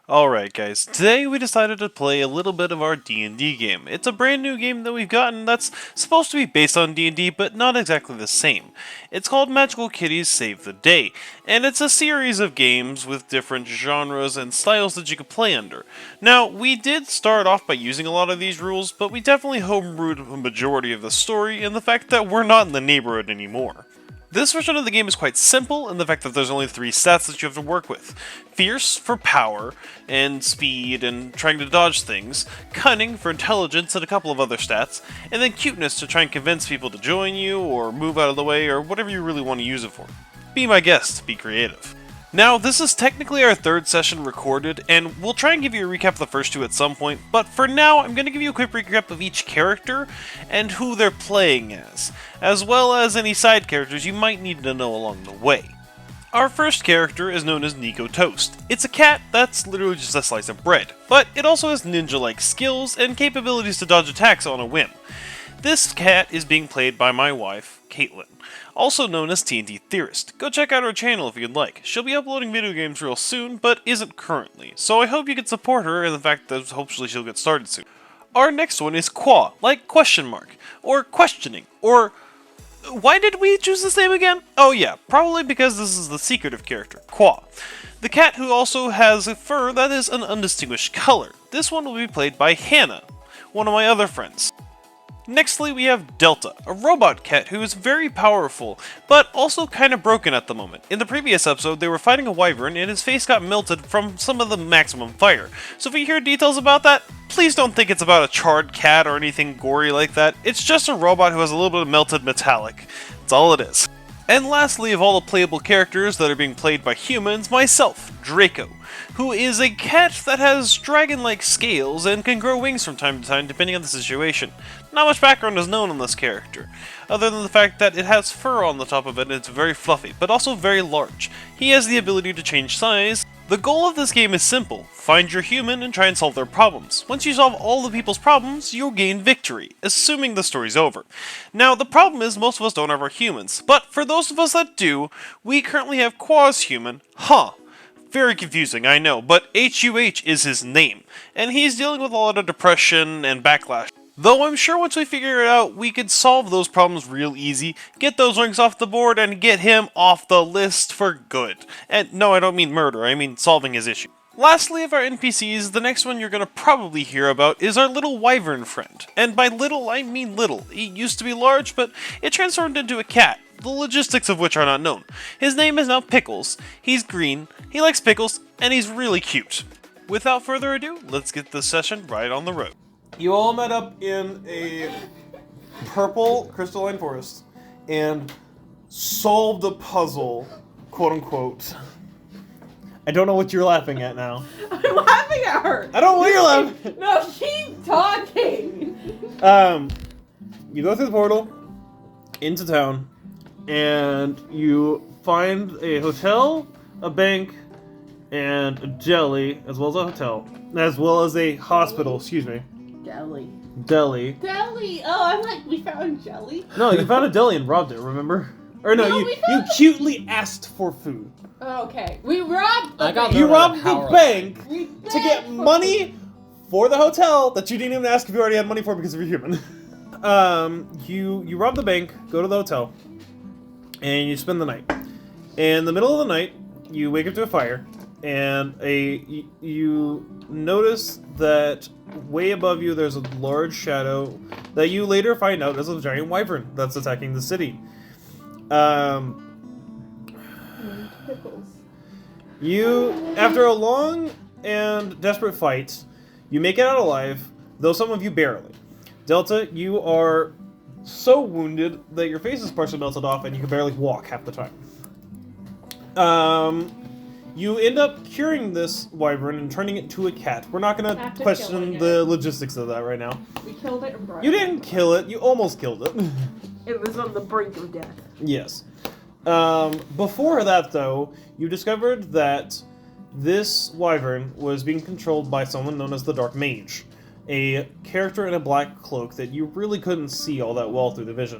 Alright guys, today we decided to play a little bit of our D&D game. It's a brand new game that we've gotten that's supposed to be based on D&D, but not exactly the same. It's called Magical Kitties Save the Day, and it's a series of games with different genres and styles that you can play under. Now, we did start off by using a lot of these rules, but we definitely homebrewed a majority of the story in the fact that we're not in the neighborhood anymore. This version of the game is quite simple in the fact that there's only 3 stats that you have to work with. Fierce for power and speed and trying to dodge things, cunning for intelligence and a couple of other stats, and then cuteness to try and convince people to join you or move out of the way or whatever you really want to use it for. Be my guest, be creative. Now, this is technically our 3rd session recorded, and we'll try and give you a recap of the first 2 at some point, but for now, I'm going to give you a quick recap of each character and who they're playing as well as any side characters you might need to know along the way. Our first character is known as Nico Toast. It's a cat that's literally just a slice of bread, but it also has ninja-like skills and capabilities to dodge attacks on a whim. This cat is being played by my wife, Caitlin, also known as TNT Theorist. Go check out her channel if you'd like. She'll be uploading video games real soon, but isn't currently, so I hope you can support her in the fact that hopefully she'll get started soon. Our next one is Qua, like question mark, or questioning, or... Why did we choose this name again? Oh yeah, probably because this is the secretive character, Qua. The cat who also has a fur that is an undistinguished color. This one will be played by Hannah, one of my other friends. Nextly, we have Delta, a robot cat who is very powerful, but also kind of broken at the moment. In the previous episode, they were fighting a wyvern and his face got melted from some of the maximum fire. So if you hear details about that, please don't think it's about a charred cat or anything gory like that. It's just a robot who has a little bit of melted metallic. That's all it is. And lastly, of all the playable characters that are being played by humans, myself, Draco, who is a cat that has dragon-like scales and can grow wings from time to time depending on the situation. Not much background is known on this character, other than the fact that it has fur on the top of it and it's very fluffy, but also very large. He has the ability to change size. The goal of this game is simple: find your human and try and solve their problems. Once you solve all the people's problems, you'll gain victory, assuming the story's over. Now, the problem is most of us don't have our humans, but for those of us that do, we currently have Qua's human, Very confusing, I know, but HUH is his name, and he's dealing with a lot of depression and backlash. Though I'm sure once we figure it out, we could solve those problems real easy, get those rings off the board, and get him off the list for good. And no, I don't mean murder, I mean solving his issue. Lastly of our NPCs, the next one you're going to probably hear about is our little wyvern friend. And by little, I mean little. He used to be large, but it transformed into a cat, the logistics of which are not known. His name is now Pickles, he's green, he likes pickles, and he's really cute. Without further ado, let's get this session right on the road. You all met up in a purple crystalline forest and solved a puzzle, quote unquote. I don't know what you're laughing at now. I'm laughing at her. I don't know what you're laughing at. No, keep talking. You go through the portal into town and you find a hotel, a bank, and a deli, as well as a hotel, as well as a hospital, excuse me. Deli. Deli. Deli. Oh, I'm like, we found jelly. No, you found a deli and robbed it, remember? Or no, No, you cutely asked for food. Oh, okay. We robbed the I got bank. You robbed the bank We to get begged money for the hotel that you didn't even ask if you already had money for because you're human. You rob the bank, go to the hotel, and you spend the night. In the middle of the night, you wake up to a fire, and you notice that way above you there's a large shadow that you later find out is a giant wyvern that's attacking the city. Pickles. You, after a long and desperate fight, you make it out alive, though some of you barely. Delta, you are so wounded that your face is partially melted off and you can barely walk half the time. You end up curing this wyvern and turning it into a cat. We're not going to question the logistics of that right now. We killed it and brought You it. didn't kill it, you almost killed it. It was on the brink of death. Yes. Before that, though, you discovered that this wyvern was being controlled by someone known as the Dark Mage, a character in a black cloak that you really couldn't see all that well through the vision.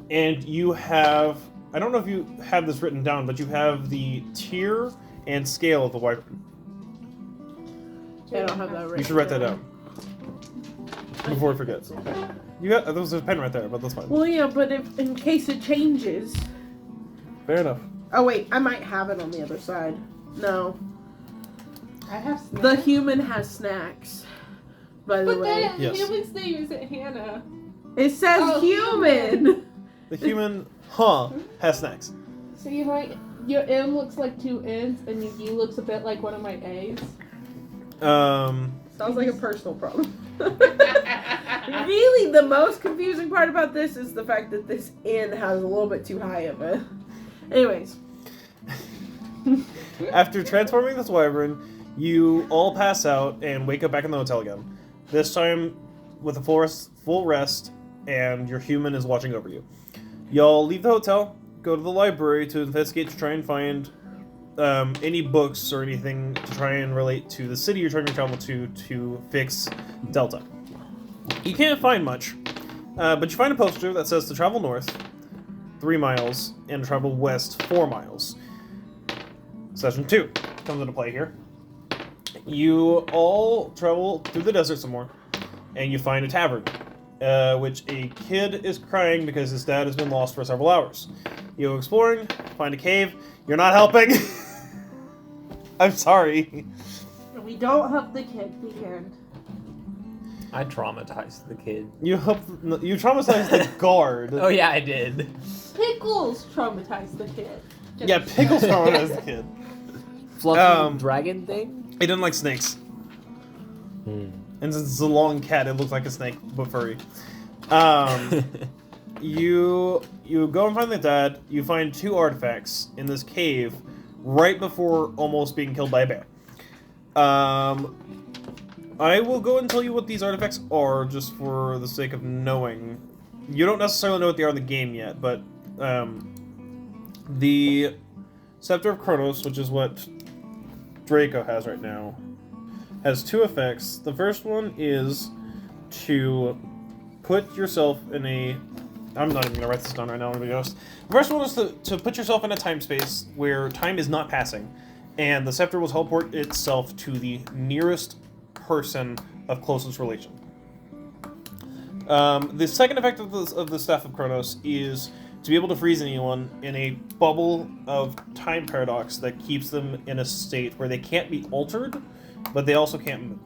And you have, I don't know if you have this written down, but you have the tier and scale of the wyvern. I don't have that written. You should write that down before it forgets. You got there's a pen right there, but that's fine. Well, yeah, but if in case it changes. Fair enough. Oh wait, I might have it on the other side. No. I have snacks. The human has snacks. By the But way. the Yes. human's name isn't Hannah. It says Oh, human. The human, has snacks. So you might, your M looks like two N's and your U looks a bit like one of my A's. Sounds like a personal problem. Really, the most confusing part about this is the fact that this N has a little bit too high of a. Anyways. After transforming this wyvern, you all pass out and wake up back in the hotel again. This time with a full rest, and your human is watching over you. Y'all leave the hotel, go to the library to investigate to try and find any books or anything to try and relate to the city you're trying to travel to fix Delta. You can't find much, but you find a poster that says to travel north 3 miles and to travel west 4 miles. Session 2 comes into play here. You all travel through the desert some more, and you find a tavern, which a kid is crying because his dad has been lost for several hours. You go exploring, find a cave. You're not helping. I'm sorry. We don't help the kid. The end. I traumatized the kid. You traumatized the guard. Oh yeah, I did. Pickles traumatized the kid. Yeah, Pickles traumatized the kid. Fluffy dragon thing? He didn't like snakes. And since it's a long cat, it looks like a snake, but furry. You go and find the dad. You find 2 artifacts in this cave right before almost being killed by a bear. I will go and tell you what these artifacts are, just for the sake of knowing. You don't necessarily know what they are in the game yet, but the Scepter of Kronos, which is what Draco has right now, has 2 effects. The first one is to put yourself in a... I'm not even going to write this down right now, I'm going to be honest. The first one is to put yourself in a time space where time is not passing, and the scepter will teleport itself to the nearest person of closest relation. The second effect of the Staff of Kronos is to be able to freeze anyone in a bubble of time paradox that keeps them in a state where they can't be altered, but they also can't move.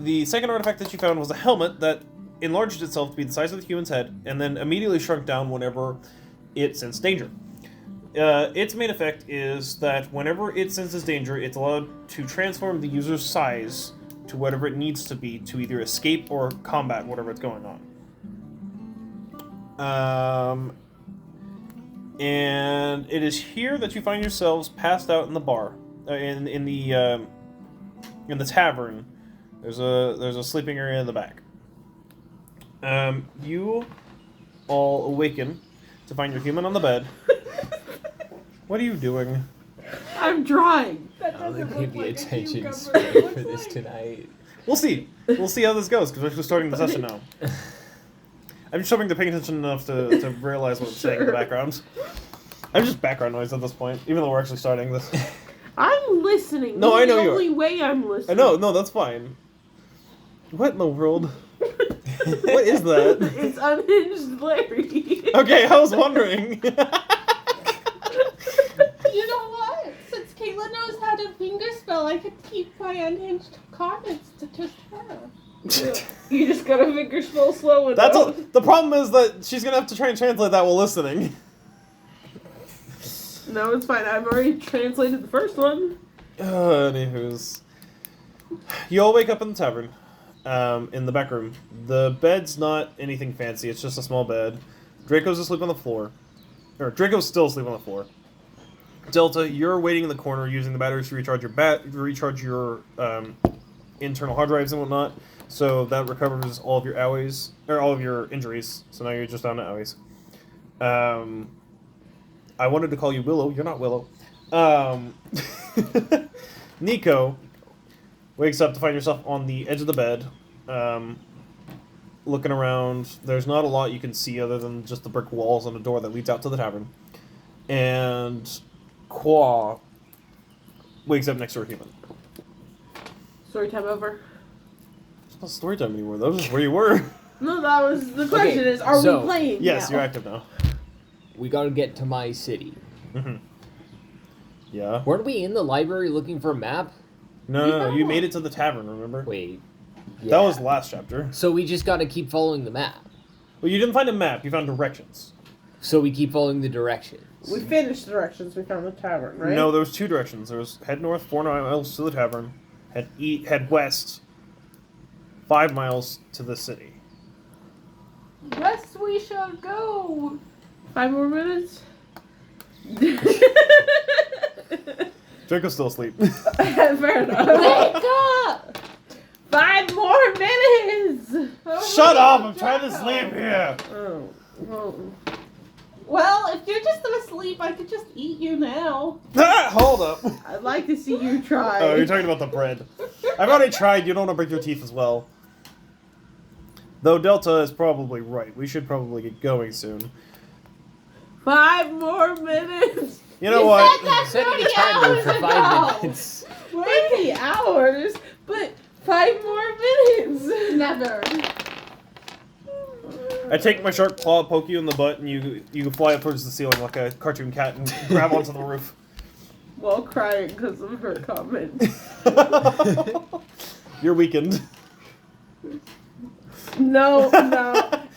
The second artifact that you found was a helmet that enlarged itself to be the size of the human's head, and then immediately shrunk down whenever it sensed danger. Its main effect is that whenever it senses danger, it's allowed to transform the user's size to whatever it needs to be to either escape or combat whatever it's going on. And it is here that you find yourselves passed out in the bar, in the tavern. There's a sleeping area in the back. You all awaken to find your human on the bed. What are you doing? I'm drawing. That I don't doesn't think he'd look be like a attention cucumber. span It looks for this like- tonight. We'll see. We'll see how this goes, because we're starting the session now. I'm just hoping to pay attention enough to realize what I'm saying in the background. I'm just background noise at this point, even though we're actually starting this. I'm listening. No, This I is know the you are. only way I'm listening. No, that's fine. What in the world? What is that? It's unhinged Larry. Okay, I was wondering. You know what? Since Kayla knows how to fingerspell, I could keep my unhinged comments to just her. You just gotta finger spell slow enough. That's all. The problem is that she's gonna have to try and translate that while listening. No, it's fine. I've already translated the first one. Anywho's, you all wake up in the tavern, in the back room. The bed's not anything fancy. It's just a small bed. Draco's asleep on the floor, or Draco's still asleep on the floor. Delta, you're waiting in the corner using the batteries to recharge your internal hard drives and whatnot. So that recovers all of your owies, or all of your injuries. So now you're just down to owies. I wanted to call you Willow. You're not Willow. Nico wakes up to find yourself on the edge of the bed, looking around. There's not a lot you can see other than just the brick walls and a door that leads out to the tavern. And Qua, wakes up next to a human. Story time over. It's not story time anymore. That was just where you were. No, that was the question. Okay, Is are so- we playing? Yes, now? you're active now. We gotta get to my city. Mm-hmm. Yeah. Weren't we in the library looking for a map? No, you made it to the tavern, remember? Wait. Yeah. That was the last chapter. So we just gotta keep following the map. Well, you didn't find a map, you found directions. So we keep following the directions. We finished directions. We found the tavern, right? No, there was 2 directions. There was head north 4 miles to the tavern, head west 5 miles to the city. West we shall go. 5 more minutes. Draco's still asleep. Fair enough. Wake up! 5 more minutes. Shut up! I'm trying to sleep here! Oh, well. Well, if you're just asleep, I could just eat you now. Hold up! I'd like to see you try. Oh, you're talking about the bread. I've already tried, you don't want to break your teeth as well. Though Delta is probably right. We should probably get going soon. 5 more minutes. You know what? Said that Setting a 30 timer hours for ago. 5 minutes. 30 hours, but 5 more minutes. Never. I take my sharp claw, poke you in the butt, and you fly up towards the ceiling like a cartoon cat and grab onto the roof. While crying because of her comment. You're weakened. No.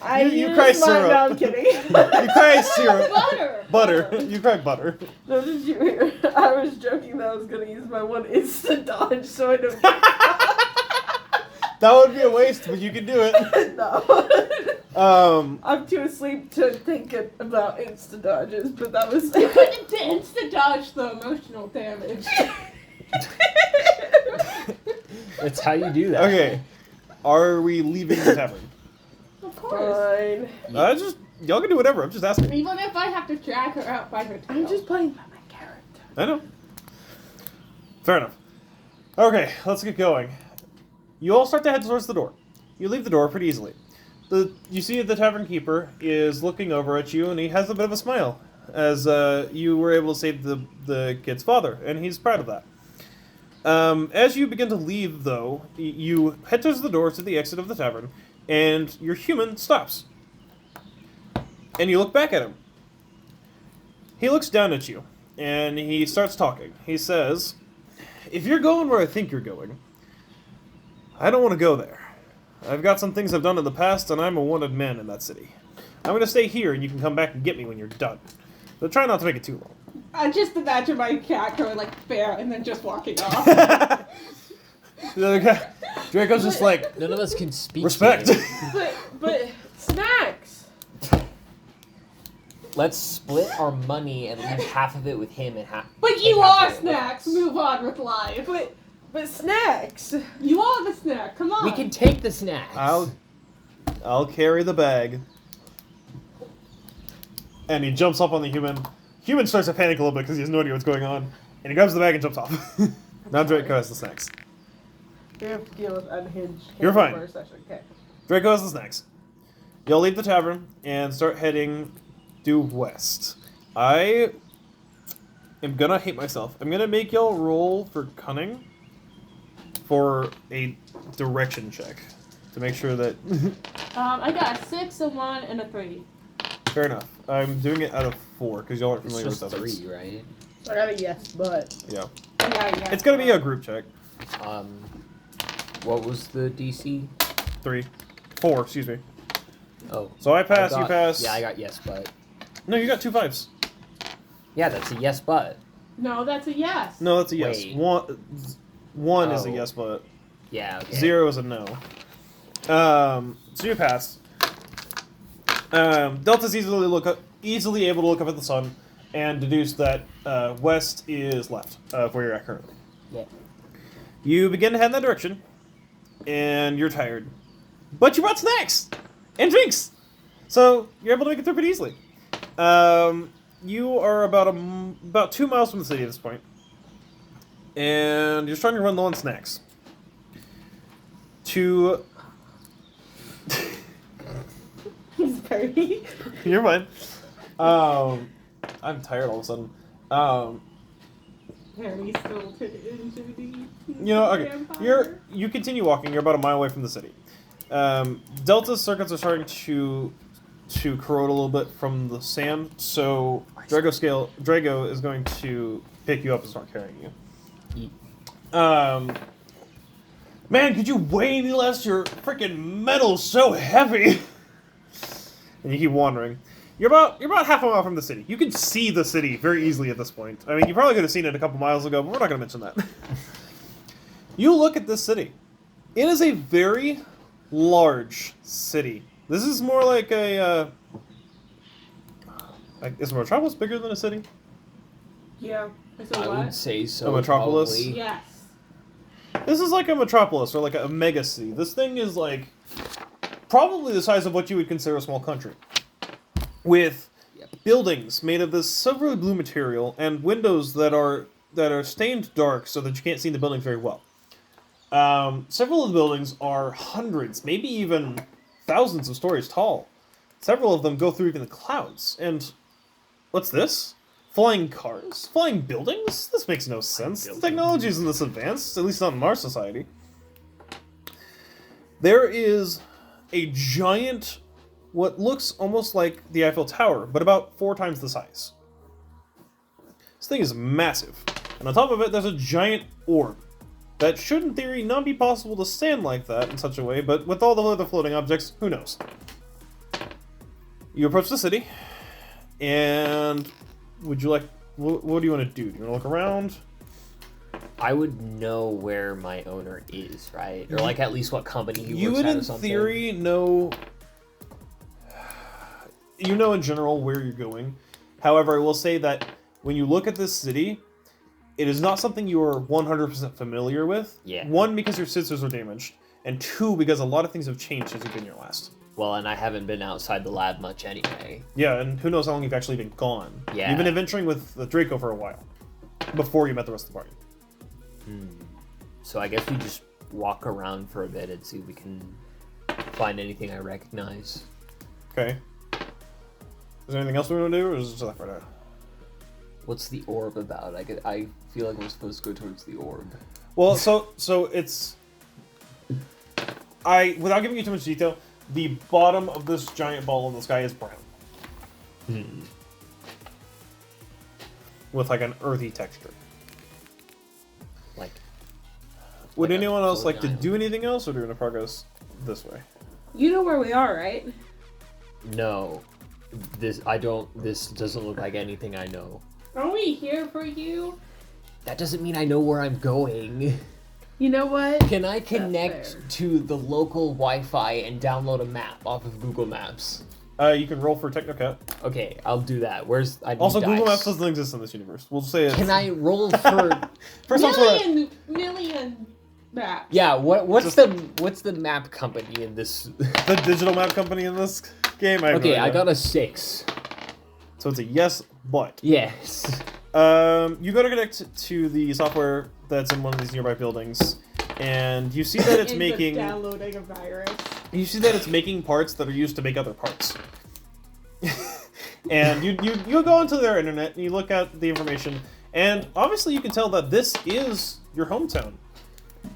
I You used cry my, syrup. No, I'm kidding. You cry syrup. Butter. Butter. You cry butter. No, did you hear? I was joking that I was going to use my one instant dodge so I don't That would be a waste, but you can do it. No. I'm too asleep to think about instant dodges, but that was... To insta dodge the emotional damage. That's how you do that. Okay. Are we leaving the tavern? Of course. Fine. Y'all can do whatever. I'm just asking. Even if I have to drag her out by her tail. I'm just playing by my character. I know. Fair enough. Okay, let's get going. You all start to head towards the door. You leave the door pretty easily. You see the tavern keeper is looking over at you, and he has a bit of a smile, as you were able to save the kid's father, and he's proud of that. As you begin to leave, though, you head towards the door to the exit of the tavern, and your human stops. And you look back at him. He looks down at you, and he starts talking. He says, "If you're going where I think you're going, I don't want to go there. I've got some things I've done in the past, and I'm a wanted man in that city. I'm going to stay here, and you can come back and get me when you're done. But try not to make it too long." I just imagine my cat going like fair and then just walking off. Draco's just like, None of us can speak. respect. to it. But snacks. Let's split our money and leave half of it with him and half. But you and half are of it with snacks. us. Move on with life. But snacks. You are the snack. Come on. We can take the snacks. I'll carry the bag. And he jumps up on the human. Human starts to panic a little bit because he has no idea what's going on. And he grabs the bag and jumps off. Now Draco has the snacks. We have to deal with unhinged. You're fine. for a session. Okay. Draco has the snacks. Y'all leave the tavern and start heading due west. I am gonna hate myself. I'm gonna make y'all roll for cunning for a direction check to make sure that. I got a 6, a 1, and a 3. Fair enough. I'm doing it out of 4 because y'all aren't It's familiar with just others. 3, right? I got a yes, but Yeah. Yeah. It's gonna be a group check. What was the DC? 4, excuse me. Oh. So I pass, I you got- pass. Yeah, I got yes, but. No, you got 2 5s. Yeah, that's a yes, but. No, that's a yes. No, that's a yes. Wait. One is a Oh. yes, but Yeah, okay. 0 is a no. So you pass. Delta's easily able to look up at the sun and deduce that west is left of where you're at currently. Yeah. You begin to head in that direction, and you're tired. But you brought snacks and drinks, so you're able to make it through pretty easily. You are about 2 miles from the city at this point, and you're starting to run low on snacks. he's very. You're fine. I'm tired all of a sudden. Can he still turn into the You know, okay, vampire? you continue walking. You're about a mile away from the city. Delta's circuits are starting to corrode a little bit from the sand, so Drago is going to pick you up and start carrying you. Man, could you weigh any less? Your freaking metal's so heavy. And you keep wandering. You're about half a mile from the city. You can see the city very easily at this point. I mean, you probably could have seen it a couple miles ago, but we're not going to mention that. You look at this city. It is a very large city. This is more like a... is a metropolis bigger than a city? Yeah. So I what? would say so. A metropolis? Probably. Yes. This is like a metropolis or like a mega city. This thing is like probably the size of what you would consider a small country. With buildings made of this silvery blue material and windows that are stained dark so that you can't see the buildings very well. Several of the buildings are hundreds, maybe even thousands of stories tall. Several of them go through even the clouds. And what's this? Flying cars? Flying buildings? This makes no sense. The technology isn't this advanced, at least not in our society. There is a giant, what looks almost like the Eiffel Tower, but about 4 times the size. This thing is massive. And on top of it, there's a giant orb that should, in theory, not be possible to stand like that in such a way, but with all the other floating objects, who knows? You approach the city, and would you like... What do you want to do? Do you want to look around? I would know where my owner is, right? Or like at least what company he You works would, at or in something. theory, know... You know in general where you're going. However, I will say that when you look at this city, it is not something you are 100% familiar with. Yeah. 1, because your sensors are damaged, and 2, because a lot of things have changed since you've been here last. Well, and I haven't been outside the lab much anyway. Yeah, and who knows how long you've actually been gone. Yeah. You've been adventuring with the Draco for a while, before you met the rest of the party. So I guess we just walk around for a bit and see if we can find anything I recognize. Okay. Is there anything else we want to do, or is it just that for now? What's the orb about? I feel like we're supposed to go towards the orb. Well, so it's... without giving you too much detail, the bottom of this giant ball in the sky is brown. With like an earthy texture. Like, Would like a anyone else like to floating do anything else, or do we want to progress this way? You know where we are, right? no. This doesn't look like anything I know. Are we here for you? That doesn't mean I know where I'm going. You know what? Can I connect fair. to the local Wi-Fi and download a map off of Google Maps? You can roll for Technocat. Okay, I'll do that. I need Also, dice. Google Maps doesn't exist in this universe. We'll say it's... Can I roll for? First off, Million maps. Yeah. What's the map company in this? the digital map company in this game. Okay, I got a 6. So it's a yes, but. Yes. You go to connect to the software that's in one of these nearby buildings, and you see that it's Ends up making... downloading a virus. You see that it's making parts that are used to make other parts. And you go into their internet, and you look at the information, and obviously you can tell that this is your hometown.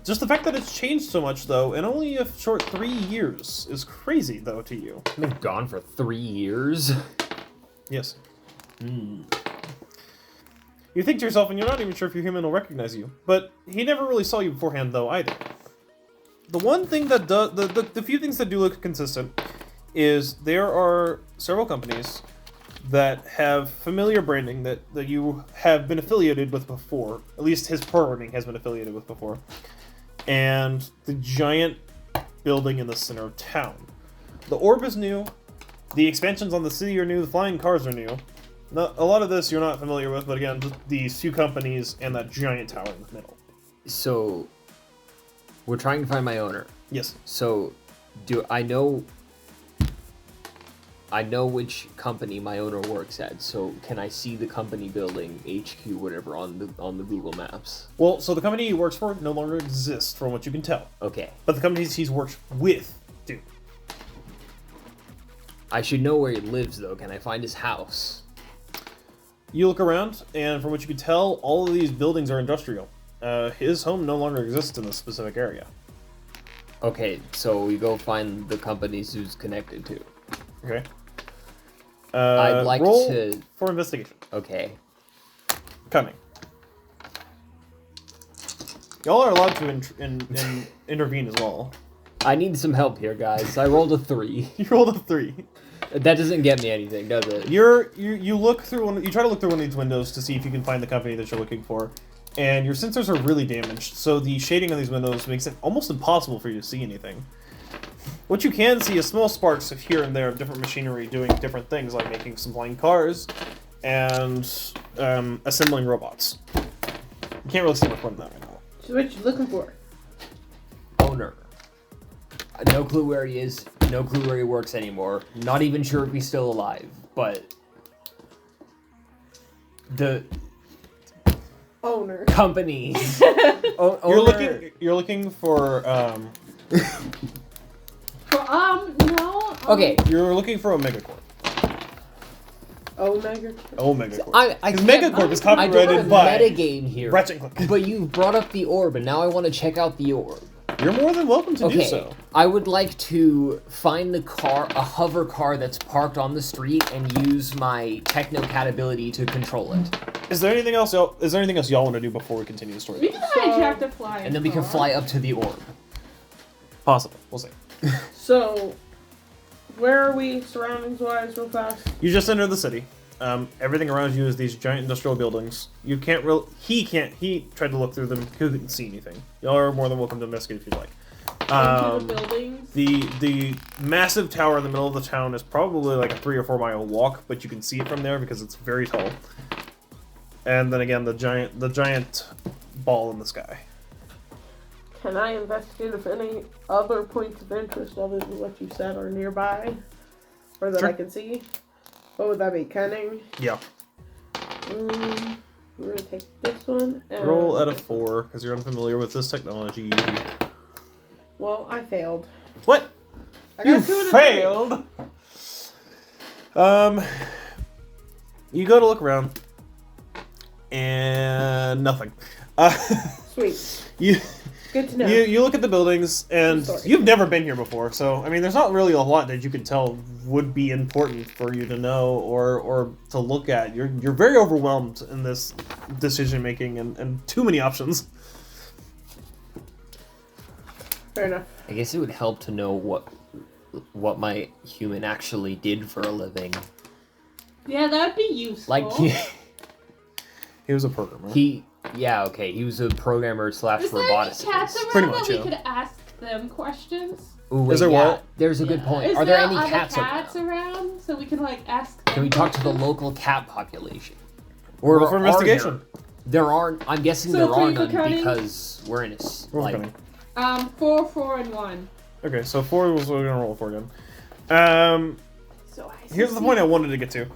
Just the fact that it's changed so much, though, in only a short 3 years, is crazy, though, to you. I've been gone for 3 years. Yes. You think to yourself, and you're not even sure if your human will recognize you. But he never really saw you beforehand, though, either. The one thing that does... The few things that do look consistent is there are several companies that have familiar branding that you have been affiliated with before. At least his programming has been affiliated with before. And the giant building in the center of town. The orb is new. The expansions on the city are new. The flying cars are new. A lot of this you're not familiar with, but again, just these few companies and that giant tower in the middle. So, we're trying to find my owner. Yes. So, do I know which company my owner works at? So, can I see the company building, HQ, whatever, on the Google Maps? Well, so the company he works for no longer exists, from what you can tell. Okay. But the companies he's worked with do. I should know where he lives, though. Can I find his house? You look around, and from what you can tell, all of these buildings are industrial. His home no longer exists in this specific area. Okay, so we go find the companies who's connected to. Okay. I'd like roll to. for investigation. Okay. Cunning. Y'all are allowed to intervene as well. I need some help here, guys. I rolled a 3. You rolled a 3. That doesn't get me anything, does it? You look through you try to look through one of these windows to see if you can find the company that you're looking for, and your sensors are really damaged, so the shading on these windows makes it almost impossible for you to see anything. What you can see is small sparks of here and there of different machinery doing different things, like making some flying cars and assembling robots. You can't really see much more than that right now. So what you looking for? Owner. No clue where he is. No clue where he works anymore. Not even sure if he's still alive. But the Owner. companies. You're looking for No. Okay. You're looking for Omega Corp. Omega. Omega Corp. I Because can't- Megacorp is I don't copyrighted have by metagame here. Ratchet and Clank. But you brought up the orb, and now I want to check out the orb. You're more than welcome to do Okay, so. I would like to find a hover car that's parked on the street, and use my Technocat ability to control it. Is there anything else y'all want to do before we continue the story? We can hijack the flying And then we can car. fly up to the orb. Possible. We'll see. So, where are we surroundings-wise, real fast? You just entered the city. Everything around you is these giant industrial buildings. You can't really... He tried to look through them. He couldn't see anything. Y'all are more than welcome to investigate if you'd like. Into the buildings? The massive tower in the middle of the town is probably like a 3 or 4 mile walk, but you can see it from there because it's very tall. And then again, the giant ball in the sky. Can I investigate if any other points of interest other than what you said are nearby? Or that Sure. I can see? What would that be? Cunning? Yeah. We're gonna take this one. And... Roll at a 4 because you're unfamiliar with this technology. Well, I failed. What? I got You 2 and a failed. You go to look around, and nothing. 3. Sweet. You Good to know. you look at the buildings, and Sorry. you've never been here before, so I mean, there's not really a lot that you can tell would be important for you to know or to look at. You're very overwhelmed in this decision making and too many options. Fair enough. I guess it would help to know what my human actually did for a living. Yeah, that'd be useful. Like He was a programmer. he was a programmer / Is there any roboticist. cats around Pretty that much, we yeah. could ask them questions? Ooh, wait, Is there what? There's a good Yeah. point. Is Are there there any other cats around? around? So we can like ask them Can we talk to the questions? local cat population? Roll for are investigation. There aren't. I'm guessing So there are 3 for none cunning? because we're in a Roll for like. cunning. 4, 4, and 1. Okay, so 4 was what we're gonna roll for again. So I Here's the point I wanted to get to.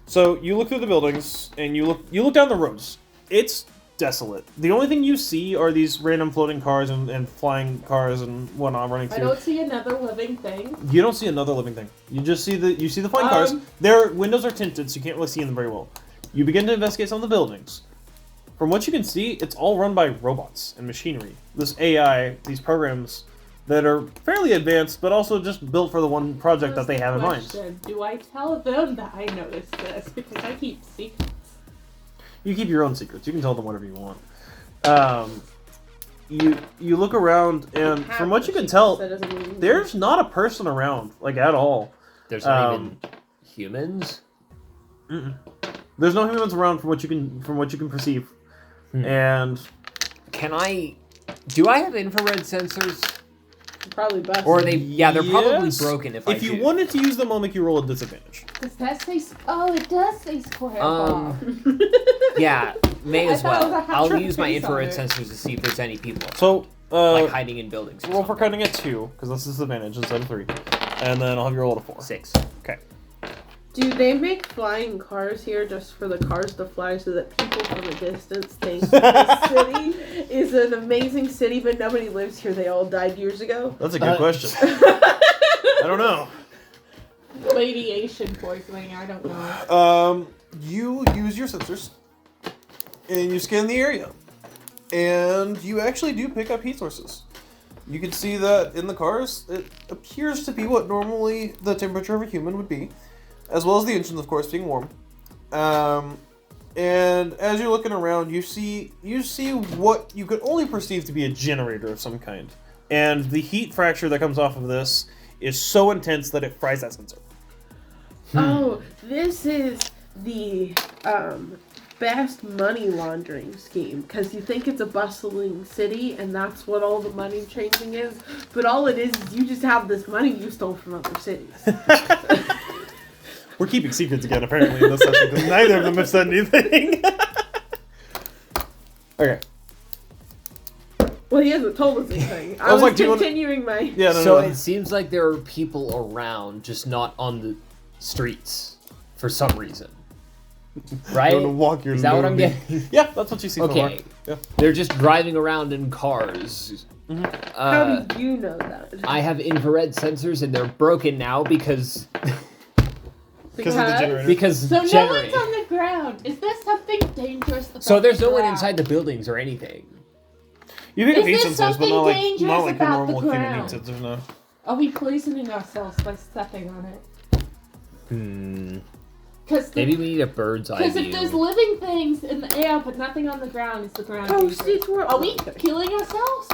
So you look through the buildings and you look down the roads. It's desolate. The only thing you see are these random floating cars and flying cars and whatnot running I through. don't see another living thing. You don't see another living thing. You just see the flying cars. Their windows are tinted, so you can't really see them very well. You begin to investigate some of the buildings. From what you can see, it's all run by robots and machinery. This AI, these programs that are fairly advanced, but also just built for the one project that they have in mind. Question, do I tell them that I noticed this? Because I keep secrets. You keep your own secrets. You can tell them whatever you want. You look around, and from what you can tell, there's not a person around, like, at all. There's not even humans. There's no humans around from what you can perceive. And Do I have infrared sensors? Probably best. Or are they? Yeah, they're probably Yes. broken. If you do. wanted to use them, I'll make you roll a disadvantage. Does that say? Oh, it does say square. Yeah, may I as thought it was well. a half I'll your use my face on infrared it. sensors to see if there's any people So, like hiding in buildings. or roll for something. cutting at 2, because that's disadvantage instead of 3. And then I'll have you roll at a 4. 6. Okay. Do they make flying cars here just for the cars to fly so that people from a distance think this city is an amazing city, but nobody lives here? They all died years ago. That's a good question. I don't know. Radiation poisoning. I don't know. you use your sensors and you scan the area, and you actually do pick up heat sources. You can see that in the cars, it appears to be what normally the temperature of a human would be, as well as the engines, of course, being warm. And as you're looking around, you see what you could only perceive to be a generator of some kind. And the heat fracture that comes off of this is so intense that it fries that sensor. Oh, this is the best money laundering scheme, because you think it's a bustling city and that's what all the money changing is, but all it is you just have this money you stole from other cities. We're keeping secrets again, apparently, in this session, because neither of them have said anything. Okay. Well, he hasn't told us anything. I was was like, do you continuing my... Yeah, So no. it seems like there are people around, just not on the streets for some reason. Right? You wanna walk your Is that what I'm nose. getting? Yeah, that's what you see so far. Okay. Yeah. They're just driving around in cars. How do you know that? I have infrared sensors and they're broken now because Because of the generator. So no generate. one's on the ground. Is there something dangerous about So there's the no one ground? inside the buildings or anything. You pick up Is heat there sensors, but not like something your dangerous about normal the human heat ground? sensors, no. Are we poisoning ourselves by stepping on it? Because Maybe we need a bird's eye if view. there's living things in the air but nothing on the ground, is the ground Oh, dangerous? see, we're... Are we killing ourselves?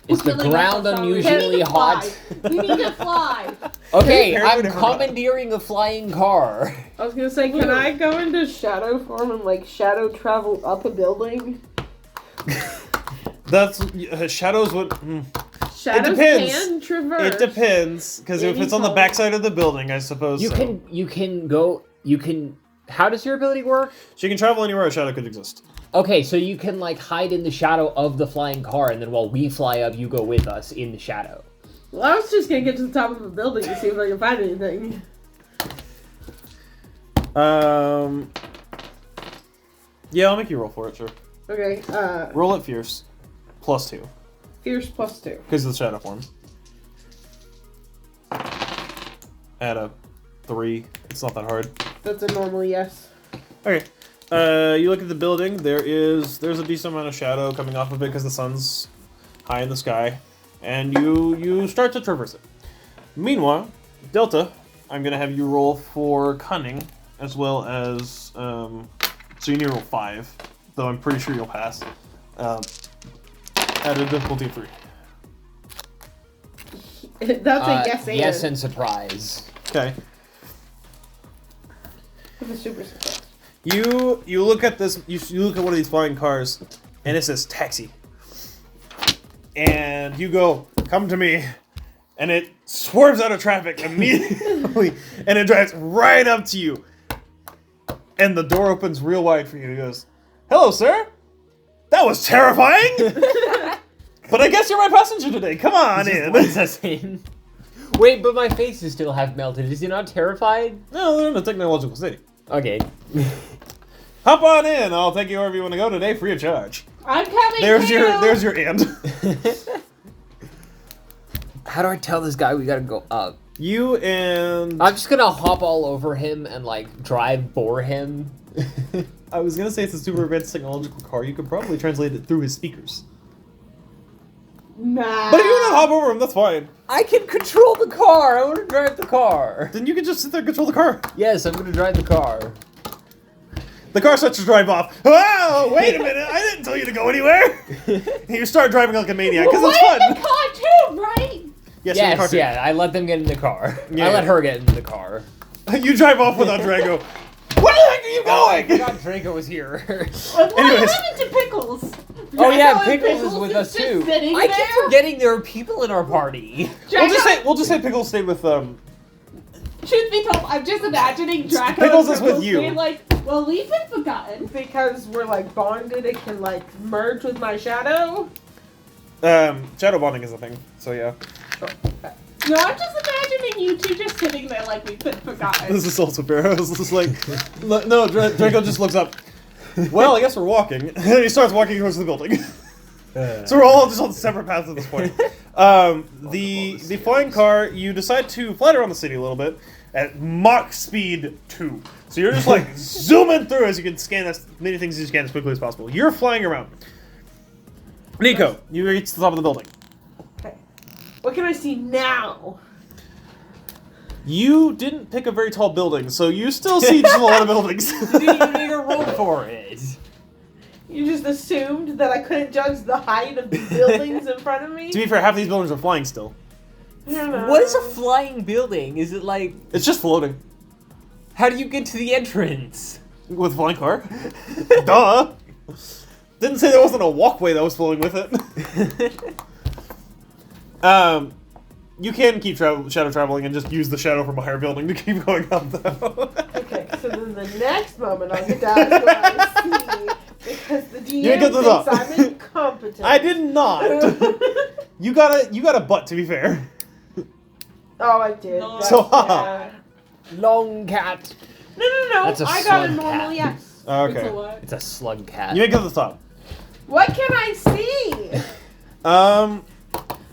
Is the We're killing ground ourselves already. unusually We need to hot? fly. We need to fly. Okay, Apparently I'm never mind. commandeering a flying car. I was gonna say, can I go into shadow form and, like, shadow travel up a building? That's shadows would. Shadows depends. can traverse. It depends, because if Any it's on the color. backside of the building, I suppose. You can go. How does your ability work? She can travel anywhere a shadow could exist. Okay, so you can like hide in the shadow of the flying car, and then while we fly up, you go with us in the shadow. Well, I was just gonna get to the top of a building to see if I can find anything. Yeah, I'll make you roll for it, sure. Okay, Roll it fierce. +2. fierce +2. Because of the shadow form. Add a 3. It's not that hard. That's a normal yes. Okay. You look at the building. There's a decent amount of shadow coming off of it because the sun's high in the sky, and you start to traverse it. Meanwhile, Delta, I'm gonna have you roll for cunning as well as so you need to roll 5, though I'm pretty sure you'll pass. At a difficulty of 3. That's a yes and. Yes and surprise. Okay. With a super surprise. You look at this. You look at one of these flying cars, and it says taxi. And you go, come to me, and it swerves out of traffic immediately, and it drives right up to you. And the door opens real wide for you. He goes, "Hello, sir. That was terrifying. But I guess you're my passenger today. Come on in." Lets us in. Wait, but my face is still half melted. Is he not terrified? No, they're in a technological city. Okay. Hop on in. I'll take you wherever you want to go today, free of charge. I'm coming. There's too. your end. How do I tell this guy we gotta go up? You and I'm just gonna hop all over him and like drive bore him. I was gonna say it's a super advanced technological car. You could probably translate it through his speakers. Nah. But if you want to hop over him, that's fine. I can control the car. I want to drive the car. Then you can just sit there and control the car. Yes, I'm gonna drive the car. The car starts to drive off. Oh, wait a minute! I didn't tell you to go anywhere. You start driving like a maniac because it's We're in fun. the car too, right? Yes, you're in the car Yes, too. yeah. I let them get in the car. Yeah. I let her get in the car. You drive off without Draco. Where the heck are you I going? forgot Draco was here. What Anyways. happened to Pickles? Oh yeah, Draco and Pickles is with us just too. sitting I keep there. forgetting there are people in our party. We'll just say Pickles stayed with Truth be told, I'm just imagining Draco Pickles and is with Pickles you. being like, well, we've been forgotten. Because we're like bonded, it can like merge with my shadow. shadow bonding is a thing. So yeah. No, I'm just imagining you two just sitting there like we've been forgotten. This is also fair. It's just like no. Draco just looks up. Well, I guess we're walking. And he starts walking towards the building. So we're all just on separate paths at this point. The flying car, you decide to fly around the city a little bit, at Mach speed 2. So you're just like zooming through as you can scan as many things as you can as quickly as possible. You're flying around. Nico, you reach the top of the building. Okay. What can I see now? You didn't pick a very tall building, so you still see just a lot of buildings. You didn't even make a roll for it. You just assumed that I couldn't judge the height of the buildings in front of me? To be fair, half these buildings are flying still. I don't know. What is a flying building? Is it like... It's just floating. How do you get to the entrance? With a flying car? Duh! Didn't say there wasn't a walkway that was flowing with it. You can keep shadow traveling and just use the shadow from a higher building to keep going up, though. Okay, so then the next moment I'll get to ask what I see, because the You DM get the thinks thought. I'm incompetent. I did not! You got a butt, to be fair. Oh, I did. No. That's So, bad. Long cat. No. That's a I got a slug normal cat. yes. It's a Okay. what? It's a slug cat. You make it to the top. What can I see?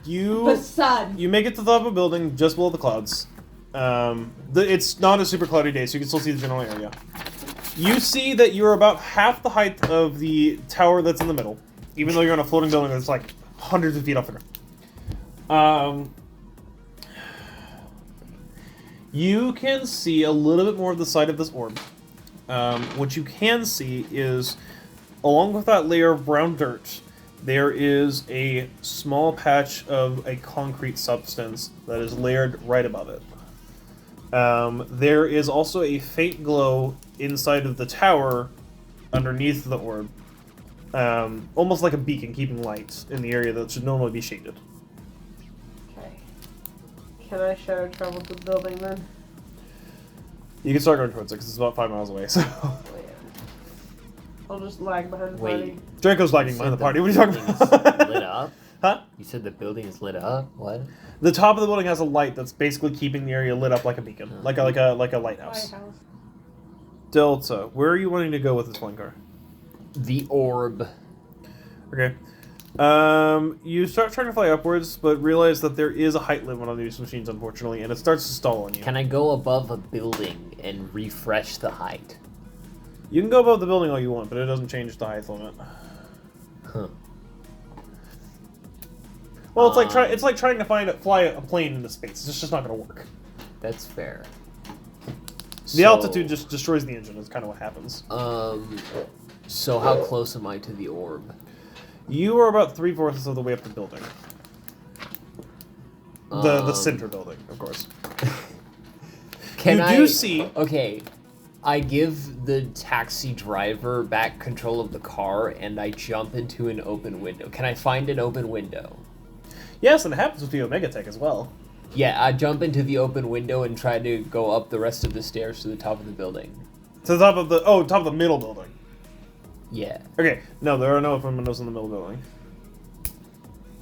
The sun. You make it to the top of a building just below the clouds. It's not a super cloudy day, so you can still see the general area. You see that you're about half the height of the tower that's in the middle, even though you're on a floating building that's like hundreds of feet off the ground. You can see a little bit more of the side of this orb. What you can see is, along with that layer of brown dirt, there is a small patch of a concrete substance that is layered right above it. There is also a faint glow inside of the tower underneath the orb. Almost like a beacon keeping light in the area that should normally be shaded. Okay. Can I shadow travel to the building then? You can start going towards it because it's about 5 miles away. So Oh, yeah. I'll just lag behind the Wait. party. Draco's lagging You behind the said party. What are you talking building is about? lit up? Huh? You said the building is lit up? What? The top of the building has a light that's basically keeping the area lit up like a beacon, like a lighthouse. White House. Delta, where are you wanting to go with this flying car? The orb. Okay. You start trying to fly upwards, but realize that there is a height limit on these machines, unfortunately, and it starts to stall on you. Can I go above a building and refresh the height? You can go above the building all you want, but it doesn't change the height limit. Huh. Well, it's like trying to fly a plane into space. It's just not going to work. That's fair. The altitude just destroys the engine. Is kind of what happens. So how close am I to the orb? You are about 3/4 of the way up the building. The center building, of course. Can you I do see. Okay, I give the taxi driver back control of the car and I jump into an open window. Can I find an open window? Yes, and it happens with the Omega Tech as well. Yeah, I jump into the open window and try to go up the rest of the stairs to the top of the building. To the top of the middle building. Yeah. Okay, no, there are no open windows in the middle building.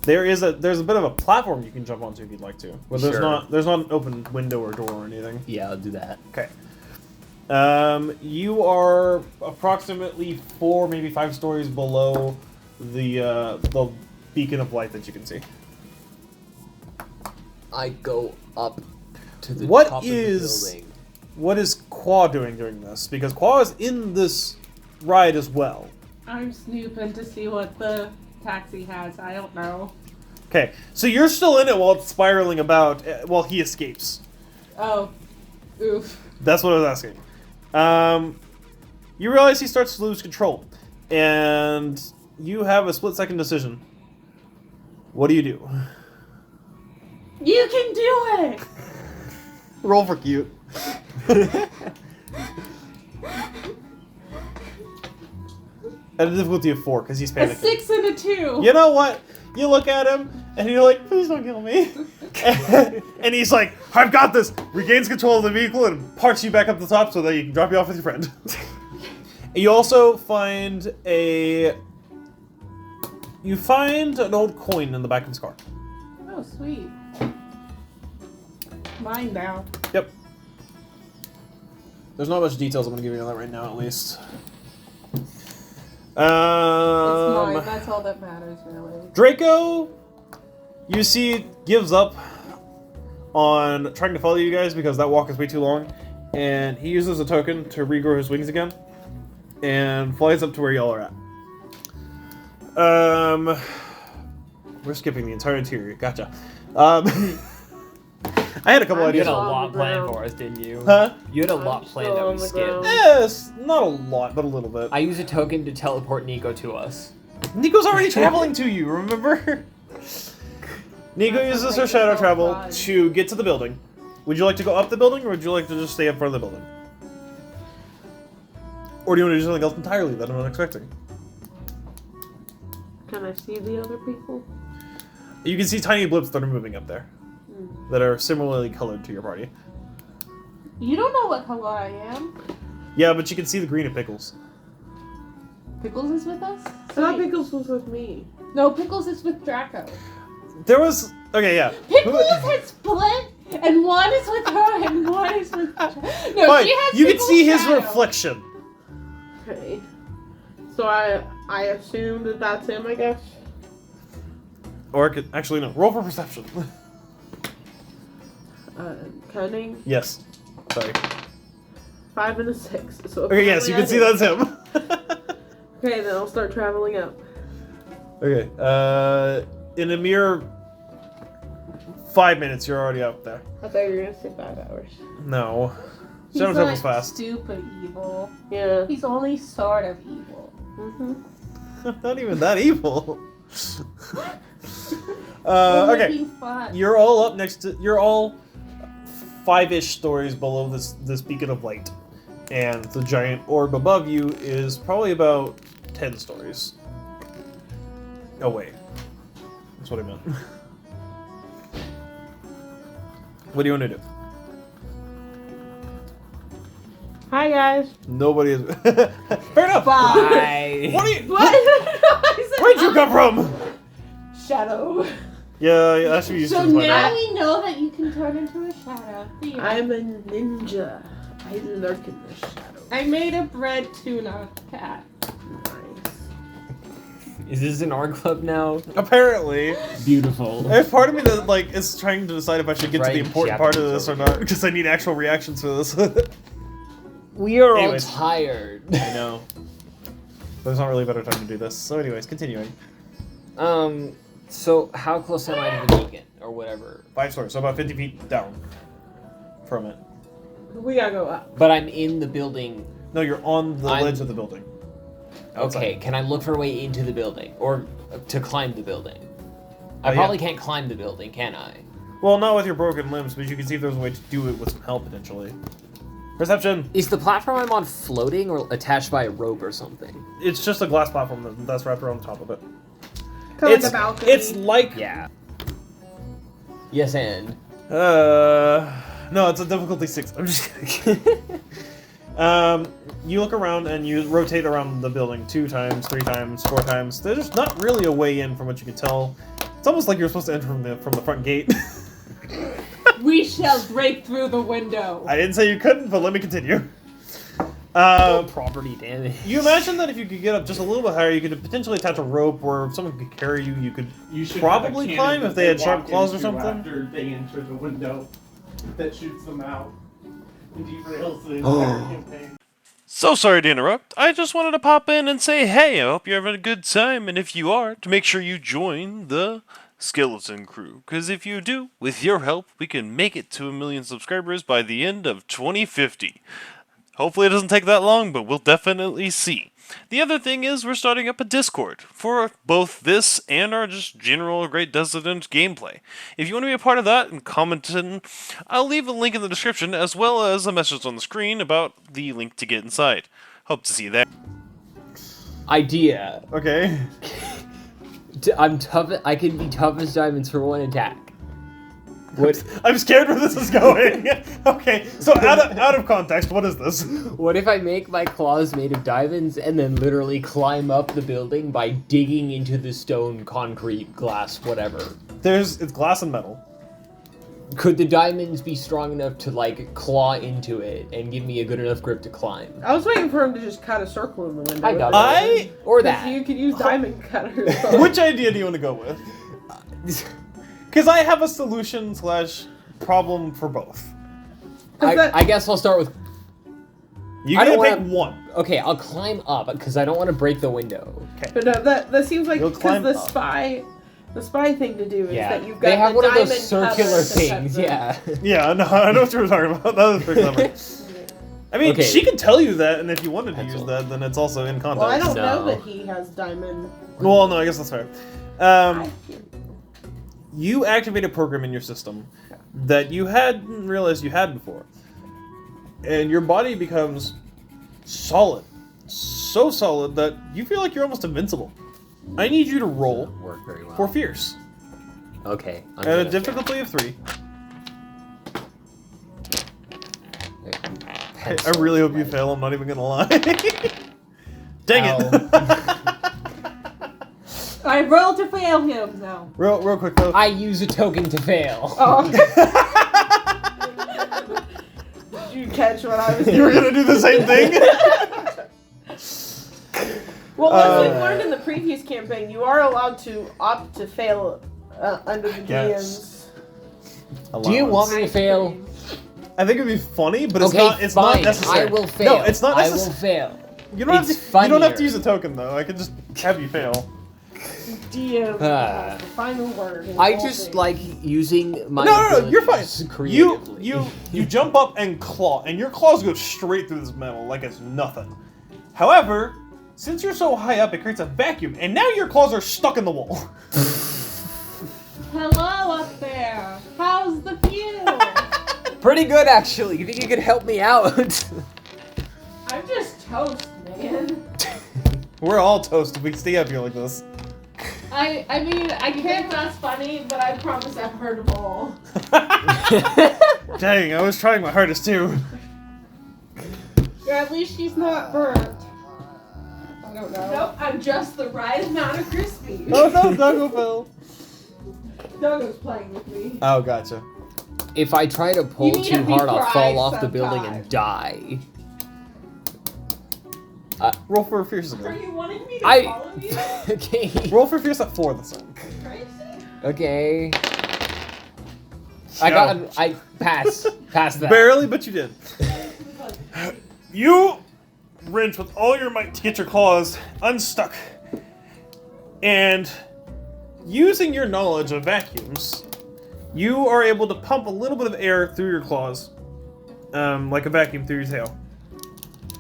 There's a bit of a platform you can jump onto if you'd like to. But there's Sure. not an open window or door or anything. Yeah, I'll do that. Okay. You are approximately 4, maybe 5 stories below the beacon of light that you can see. I go up to the What top is- of the building. What is Qua doing during this? Because Qua is in this ride as well. I'm snooping to see what the taxi has. I don't know. Okay, so you're still in it while it's spiraling about while he escapes. Oh. Oof. That's what I was asking. You realize he starts to lose control, and you have a split-second decision. What do you do? You can do it! Roll for cute. At a difficulty of 4, because he's A panicking. 6 and a 2. You know what? You look at him, and you're like, please don't kill me. And he's like, I've got this. Regains control of the vehicle and parks you back up the top so that you can drop you off with your friend. You also find an old coin in the back of his car. Oh, sweet. Mine now. Yep. There's not much details I'm going to give you on that right now, at least. It's mine. That's all that matters, really. Draco, you see, gives up on trying to follow you guys because that walk is way too long, and he uses a token to regrow his wings again, and flies up to where y'all are at. We're skipping the entire interior. Gotcha. I had a couple You ideas. had a on lot the planned ground. for us, didn't you? Huh? You had a I'm lot planned still that on we the skipped. ground. Yes, not a lot, but a little bit. I use a token to teleport Nico to us. Nico's already traveling to you, remember? Nico That's uses what her makes it shadow so travel fun. to get to the building. Would you like to go up the building, or would you like to just stay up front of the building? Or do you want to do something else entirely that I'm not expecting? Can I see the other people? You can see tiny blips that are moving up there, that are similarly colored to your party. You don't know what color I am. Yeah, but you can see the green of Pickles. Pickles is with us? I thought Pickles was with me. No, Pickles is with Draco. There was... Okay, yeah. Pickles has split, and one is with her, and one is with... No, Fine, she has you can Pickles' see his shadow. reflection. Okay. So I assume that that's him, I guess. Or it could... Actually, no. Roll for perception. Cunning. Yes. Sorry. 5 and a 6. So Okay, yes, you can see that's him. Okay, then I'll start traveling up. Okay, in a mere 5 minutes, you're already up there. I thought you were gonna say 5 hours. No. He's Shadow not Temple's fast. super evil. Yeah. He's only sort of evil. Not even that evil. We're Okay. making fun. You're all up next to... You're all 5-ish stories below this beacon of light. And the giant orb above you is probably about 10 stories away. That's what I meant. What do you want to do? Hi guys. Nobody is... Fair enough! Bye. What are you... What? I said Where'd you come from? Shadow. Yeah, that should be used So to by now now. we know that you can turn into a shadow. Yeah. I'm a ninja. I lurk in the shadows. I made a bread tuna cat. Nice. Is this an art club now? Apparently. Beautiful. There's part of me that like is trying to decide if I should get to the Right, important part of Japanese this or over not, here. because I need actual reactions for this. We are Anyways. all tired. I know. There's not really a better time to do this. So anyways, continuing. So how close am I to the beacon or whatever? 5 stories, so about 50 feet down from it. We gotta go up. But I'm in the building. No, you're on the I'm- ledge of the building. Outside. Okay, can I look for a way into the building or to climb the building? I Yeah. probably can't climb the building, can I? Well, not with your broken limbs, but you can see if there's a way to do it with some help potentially. Perception. Is the platform I'm on floating or attached by a rope or something? It's just a glass platform that's wrapped around the top of it. Kind of It's like a balcony. it's like Yeah. Yes, and. no, it's a difficulty 6. I'm just kidding. You look around and you rotate around the building 2 times, 3 times, 4 times. There's not really a way in from what you can tell. It's almost like you're supposed to enter from the front gate. We shall break through the window. I didn't say you couldn't, but let me continue. Property damage. You imagine that if you could get up just a little bit higher, you could potentially attach a rope, or if someone could carry you, you could You should probably have a climb cannon if they had that sharp walk claws or into something. After they enter the window, that shoots them out and derails the entire campaign. So sorry to interrupt. I just wanted to pop in and say, hey, I hope you're having a good time, and if you are, to make sure you join the Skeleton Crew. Because if you do, with your help, we can make it to 1 million subscribers by the end of 2050. Hopefully it doesn't take that long, but we'll definitely see. The other thing is we're starting up a Discord for both this and our just general Great Dissident gameplay. If you want to be a part of that and comment in, I'll leave a link in the description as well as a message on the screen about the link to get inside. Hope to see you there. Idea. Okay. I'm tough. I can be tough as diamonds for 1 attack. What? I'm scared where this is going. Okay, so out of context, what is this? What if I make my claws made of diamonds and then literally climb up the building by digging into the stone, concrete, glass, whatever? It's glass and metal. Could the diamonds be strong enough to like claw into it and give me a good enough grip to climb? I was waiting for him to just cut a circle in the window. I got I. Or 'Cause that. You could use diamond cutters. Which idea do you want to go with? Because I have a solution / problem for both. I guess I'll start with. You I get to don't pick wanna- one. Okay, I'll climb up because I don't want to break the window. But no, that seems like You'll because climb the up. spy thing to do is Yeah, that you've got they have the one of diamond those circular cover to cut things. the- Yeah. Yeah, no, I know what you were talking about. That was pretty clever. I mean, Okay. she could tell you that, and if you wanted to Pencil. use that, then it's also in context. Well, I don't know No. that he has diamond. Well, no, I guess that's fair. You activate a program in your system that you hadn't realized you had before. And your body becomes solid. So solid that you feel like you're almost invincible. I need you to roll Doesn't work very well. for fierce. Okay. I'm At a gonna- difficulty of 3. I Pencil. really hope you fail, I'm not even gonna lie. Dang it! I roll to fail him now. real quick though. I use a token to fail. Oh. Did you catch what I was You were doing? gonna do the same thing? Well, as we've learned in the previous campaign, you are allowed to opt to fail under the Yes. DM's. Do you want me to fail? I think it'd be funny, but it's Okay, not. It's fine. not necessary. I will fail. No, it's not I will necessary. fail. You don't have It's to. You don't have to funnier. use a token though. I can just have you fail. DM Ah. has the final word. in I all just things. like using my. No, you're fine. abilities You creatively. you jump up and claw, and your claws go straight through this metal like it's nothing. However, since you're so high up, it creates a vacuum, and now your claws are stuck in the wall. Hello up there. How's the view? Pretty good, actually. You think you could help me out? I'm just toast, man. We're all toast if we stay up here like this. I mean, I think that's funny, but I promise I've heard them all. Dang, I was trying my hardest too. Or at least she's not burnt. I don't know. Nope, I'm just the right amount of crispy. Oh no, Draco fell. Dogo's playing with me. Oh, gotcha. If I try to You pull need too to be hard, I'll fall fried off the building sometime. and die. Roll for fierce Are again. you wanting me to follow you? Okay. Roll for fierce at 4 this time. Crazy? Okay. I pass that. Barely, but you did. You wrench with all your might to get your claws unstuck. And using your knowledge of vacuums, you are able to pump a little bit of air through your claws, like a vacuum through your tail.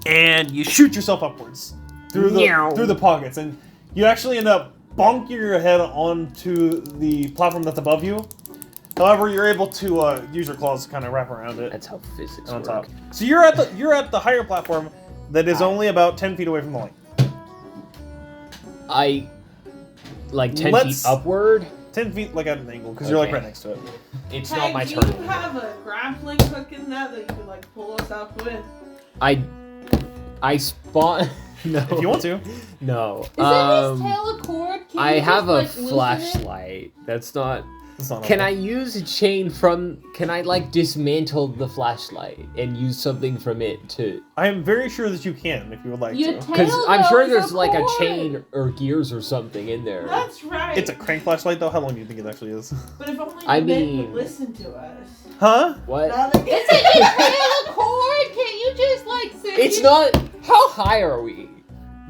And you shoot yourself upwards through the pockets, and you actually end up bonking your head onto the platform that's above you. However, you're able to use your claws to kind of wrap around it. That's how physics On work. top. So you're at the higher platform that is only about 10 feet away from the light. I like 10 Let's- feet upward. 10 feet like at an angle because you're like Okay. right next to it. It's Hey, not my do turn. you have a grappling hook in that you can like pull us up with? I spawn. No. If you want to. No. Is it his tail a cord? Can I you have a just, like, loosen it? flashlight. That's not. It's not Can okay. I use a chain from? Can I like dismantle the flashlight and use something from it to? I am very sure that you can if you would like Your to. tail Because I'm sure goes there's like a cord. chain or gears or something in there. That's right. It's a crank flashlight though. How long do you think it actually is? But if only I the men mean- would listen to us. Huh? What? Now they- Isn't your tail a cord? Can't you just like sit It's here? not. How high are we?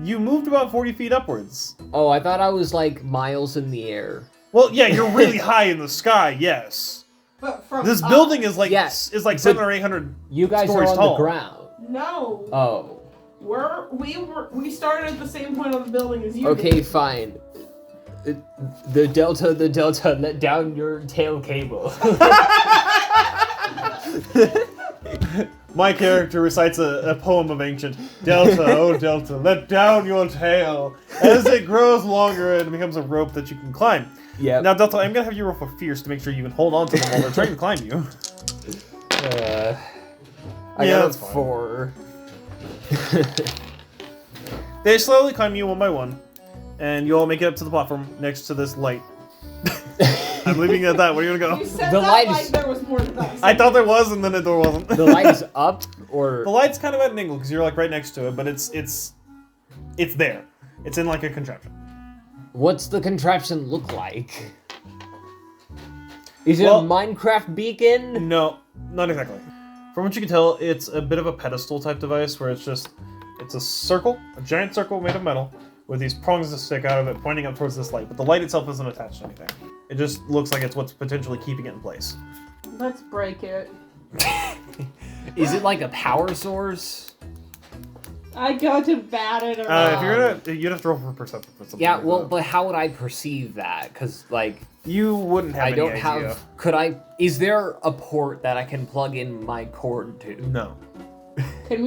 You moved about 40 feet upwards. Oh, I thought I was like miles in the air. Well, yeah, you're really high in the sky. Yes. But from This up- building is like Yes, is like but- 700 or 800. You guys are Stories on tall. the ground. No. Oh. We started at the same point on the building as you Okay, did. fine. The delta, let down your tail cable. My character recites a poem of ancient. Delta, oh Delta, let down your tail. As it grows longer, it becomes a rope that you can climb. Yeah. Now, Delta, I'm gonna have you roll for fierce to make sure you can hold on to them while they're trying to climb you. I Yeah, got a that's fine. 4. They slowly climb you one by one, and you all make it up to the platform next to this light. I'm leaving it at that. Where are you gonna You go? said The that light like is- there was more to that. I thought there was, and then there wasn't. The light is up, or The light's kind of at an angle because you're like right next to it, but it's there. It's in like a contraption. what's the contraption look like? Is it Well- a Minecraft beacon? No, not exactly. From what you can tell, it's a bit of a pedestal type device where it's a circle, a giant circle made of metal, with these prongs that stick out of it pointing up towards this light, but the light itself isn't attached to anything. It just looks like it's what's potentially keeping it in place. Let's break it. Is it like a power source? I go to bat it around. If you're gonna, you'd have to roll for perception for something Yeah, like well, that. but how would I perceive that? Because, like, You wouldn't have I any don't idea. have... Could I... Is there a port that I can plug in my cord to? No. Can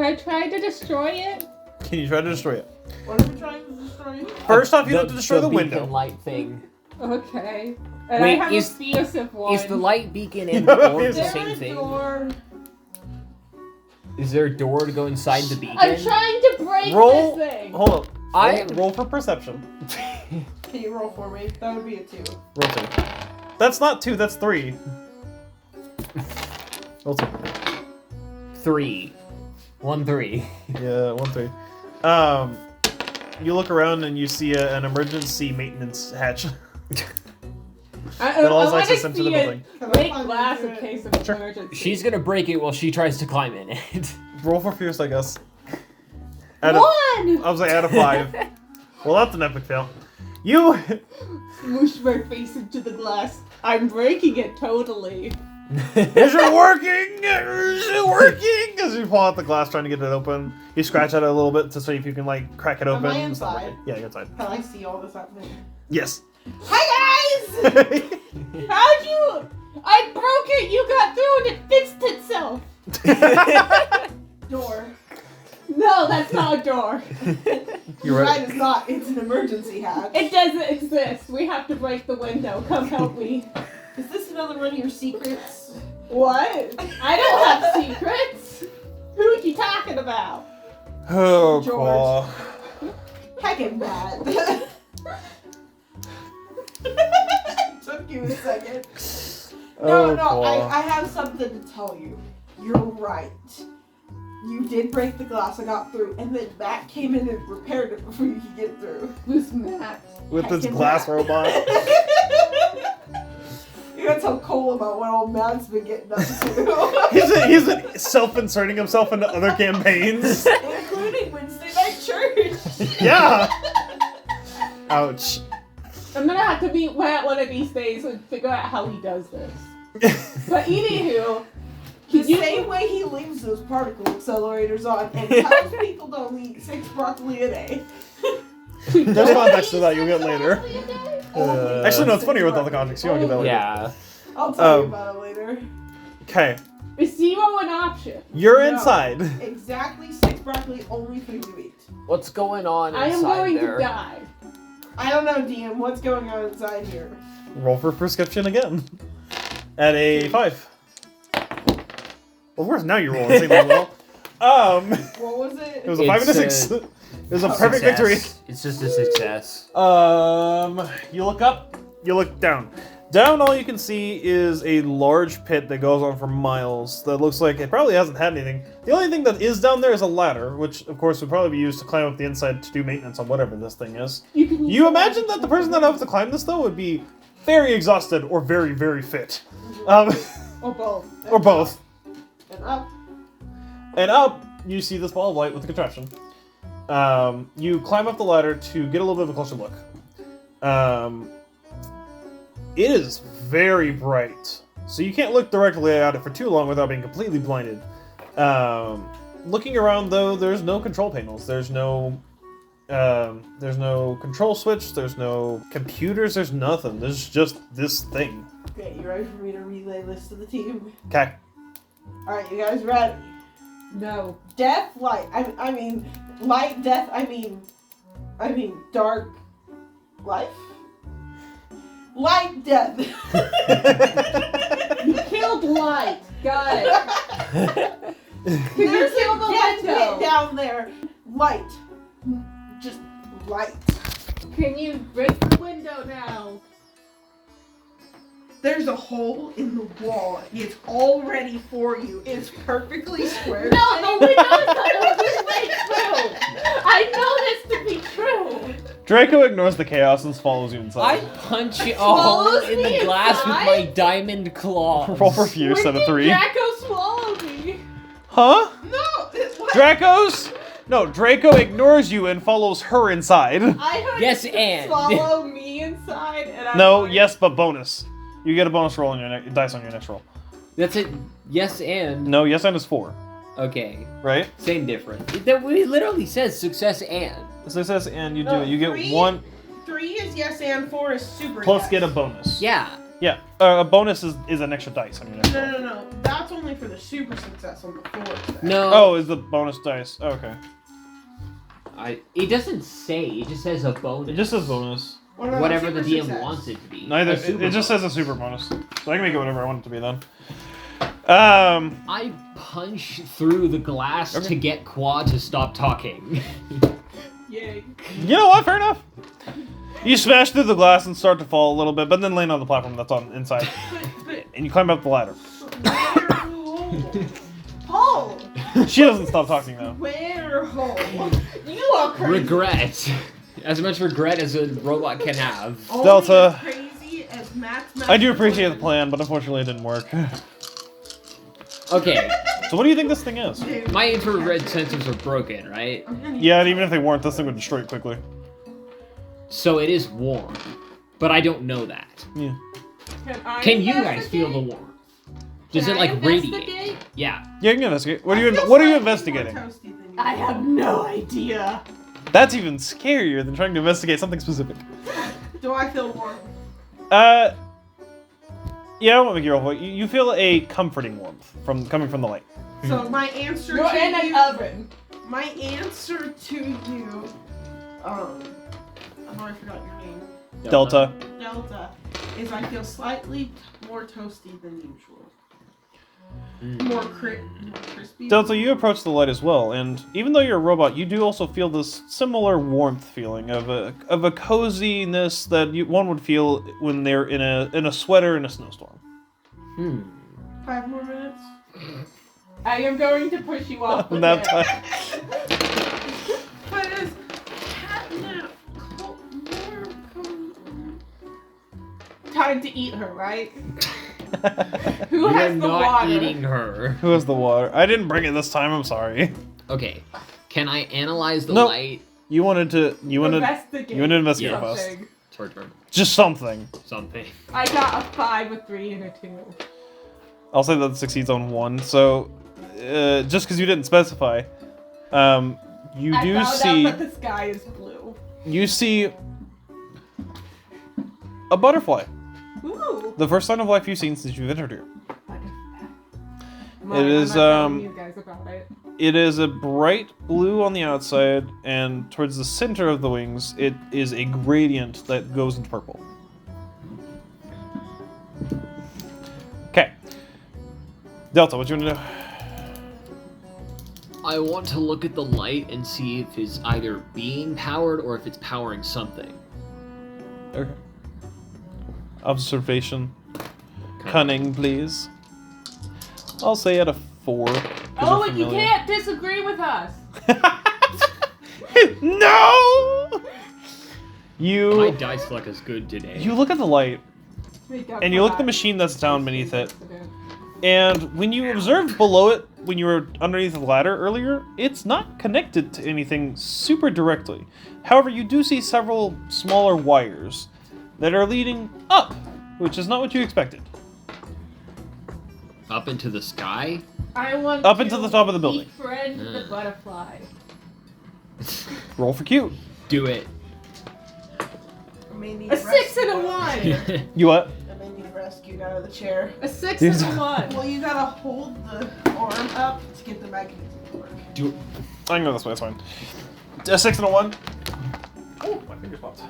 I try to destroy it? Can you try to destroy it? What are we trying to destroy? First off, you have to destroy the beacon window. light thing. Okay. And Wait, I have is- a feasive one. Is the light beacon and Yeah, the door the is There same a thing? door. Is there a door to go inside the beacon? I'm trying to break Roll. this thing. Hold up. I- Roll for perception. Can you roll for me? That would be a 2. Roll 2. That's not 2. That's 3. Roll 2. 3. 1, 3. Yeah, 1, 3. You look around and you see an emergency maintenance hatch. That allows wanna access into the see it building. break glass in case of Sure. emergency. She's gonna break it while she tries to climb in it. Roll for fierce, I guess. One! I was like, out of 5. Well, that's an epic fail. You. Smoosh my face into the glass. I'm breaking it totally. Is it working? Is it working? As you pull out the glass trying to get it open, you scratch at it a little bit to see if you can like crack it open. I It's not inside? working. Yeah, you're inside. Can I see all this happening? Yes. Hi guys! How'd you? I broke it. You got through and it fixed itself. Door. No, that's not a door. You're right. It's not. It's an emergency hatch. It doesn't exist. We have to break the window. Come help me. Is this another one of your secrets? What? I don't have secrets. Who are you talking about? Oh, George. Claw. Heckin' bad. Took you a second. Oh, No, Claw. I have something to tell you. You're right. You did break the glass, I got through, and then Matt came in and repaired it before you could get through. Who's Matt? With this Heckin' glass Matt. robot. You gotta tell Cole about what old Matt's been getting up to. He's self-inserting himself into other campaigns. Including Wednesday night church. Yeah. Ouch. I'm gonna have to meet Matt one of these days and figure out how he does this. But anywho, The same way he leaves those particle accelerators on and tells people don't eat 6 broccoli a day. There's context to that you'll get later. Only Actually, no, it's 6 funnier with all the broccoli. context. You don't get that later. Yeah. I'll tell you Um, about it later. Okay. is 0 an option? You're No. inside. Exactly 6 broccoli, only food you eat. What's going on I am inside going there? to die. I don't know, DM, what's going on inside here? Roll for prescription again. At a 5. Well, of course, now you're rolling insanely well. What was it? It was a 5 and a It's, 6. It was a perfect victory. Success. It's just a success. You look up, you look down. Down, all you can see is a large pit that goes on for miles that looks like it probably hasn't had anything. The only thing that is down there is a ladder, which, of course, would probably be used to climb up the inside to do maintenance on whatever this thing is. You imagine that the person that has to climb this, though, would be very exhausted or very, very fit. Or both. Or both. And up. And up, you see this ball of light with the contraption. You climb up the ladder to get a little bit of a closer look. It is very bright, so you can't look directly at it for too long without being completely blinded. Looking around, though, there's no control panels. There's no control switch. There's no computers. There's nothing. There's just this thing. Okay, you ready for me to relay this to the team? Okay. Alright, you guys ready? No. Death, light. I mean, light, death, I mean, dark, life? Light, death. You killed light. Got it. Can you There's kill a the death window? pit down there. Light. Just light. Can you break the window now? There's a hole in the wall. It's all ready for you. It's perfectly square. No, the window's not open way through. I know this to be true. Draco ignores the chaos and follows you I inside. punch a hole Swallows in the me glass with inside? my diamond claws. Roll for fierce When out of did 3. Draco swallow me? Huh? No, it's what? Draco's? No, Draco ignores you and follows her inside. I heard Yes, and. swallow me inside, and I No, yes, but bonus. You get a bonus roll on your dice on your next roll. That's it. Yes, and. No, yes and is 4, Okay. right? Same difference. It literally says success and. So it says, and you do No, it. You get 3 1 3 is yes and 4 is super plus yes. get a bonus. Yeah. Yeah, a bonus is an extra dice on your next roll. No. That's only for the super success on the 4th. No. Oh, is the bonus dice? Okay. It doesn't say. It just says a bonus. It just says bonus. What about Whatever the super DM success? wants it to be. Neither. A super It just bonus. says a super bonus. So I can make it whatever I want it to be then. I punch through the glass Okay. to get Quad to stop talking. Yay. You know what? Fair enough. You smash through the glass and start to fall a little bit, but then land on the platform that's on inside, But and you climb up the ladder. where hole? She doesn't stop talking though. Where hole? You are crazy. Regret. As much regret as a robot can have. Only Delta. as crazy as Max I do appreciate the plan, but unfortunately it didn't work. Okay, So what do you think this thing is? Dude, my infrared sensors are broken, right? I'm gonna Yeah, and even if they weren't, this thing would destroy it quickly. So it is warm. But I don't know that. Yeah. Can you guys feel the warmth? Does Can it I like radiate? investigate? Yeah. Yeah, you can investigate. What are you? I feel What are you slightly more investigating? toasty than you. I have no idea. That's even scarier than trying to investigate something specific. Do I feel warm? Yeah, I won't make you roll. You feel a comforting warmth coming from the light. So my answer You're to in an you, oven. my answer to you, oh, I forgot your name. Delta. Delta, is I feel slightly more toasty than usual. More crispy. Delta, you approach the light as well, and even though you're a robot, you do also feel this similar warmth feeling of a coziness that one would feel when they're in a sweater in a snowstorm. 5 more minutes. I am going to push you off. the Nap bed. time. But is catnip more Time to eat her, right? Who You're has the not water? eating her. Who has the water? I didn't bring it this time. I'm sorry. Okay. Can I analyze the Nope. light? You wanted to Investigate. investigate Yes. first. something. It's her turn. Just something. Something. I got a 5, a 3, and a 2. I'll say that it succeeds on 1. So, just because you didn't specify, you I do found see out that the sky is blue. you see a butterfly. Ooh. The first sign of life you've seen since you've entered here. Mine, is, I'm not telling um, you guys about it. It is a bright blue on the outside, and towards the center of the wings, it is a gradient that goes into purple. Okay. Delta, what you want to do? I want to look at the light and see if it's either being powered or if it's powering something. Okay. Observation. Cunning, please. I'll say at a 4. 'cause Oh, you're and you familiar. can't disagree with us. No! My You dice luck is good today. look at the light, Make up and for you look at the that. machine that's down beneath it, Accident. and when you observed below it, when you were underneath the ladder earlier, it's not connected to anything super directly. However, you do see several smaller wires that are leading up, which is not what you expected. Up into the sky? I want Up to into the top of the building. befriend the butterfly. Roll for cute. Do it. I may need A 6 and a 1. You what? I may need rescued out of the chair. A 6 These and a are- 1. Well, you gotta hold the arm up to get the mechanism to work. Do it. I can go this way, it's fine. A 6 and a 1. Oh, my finger popped.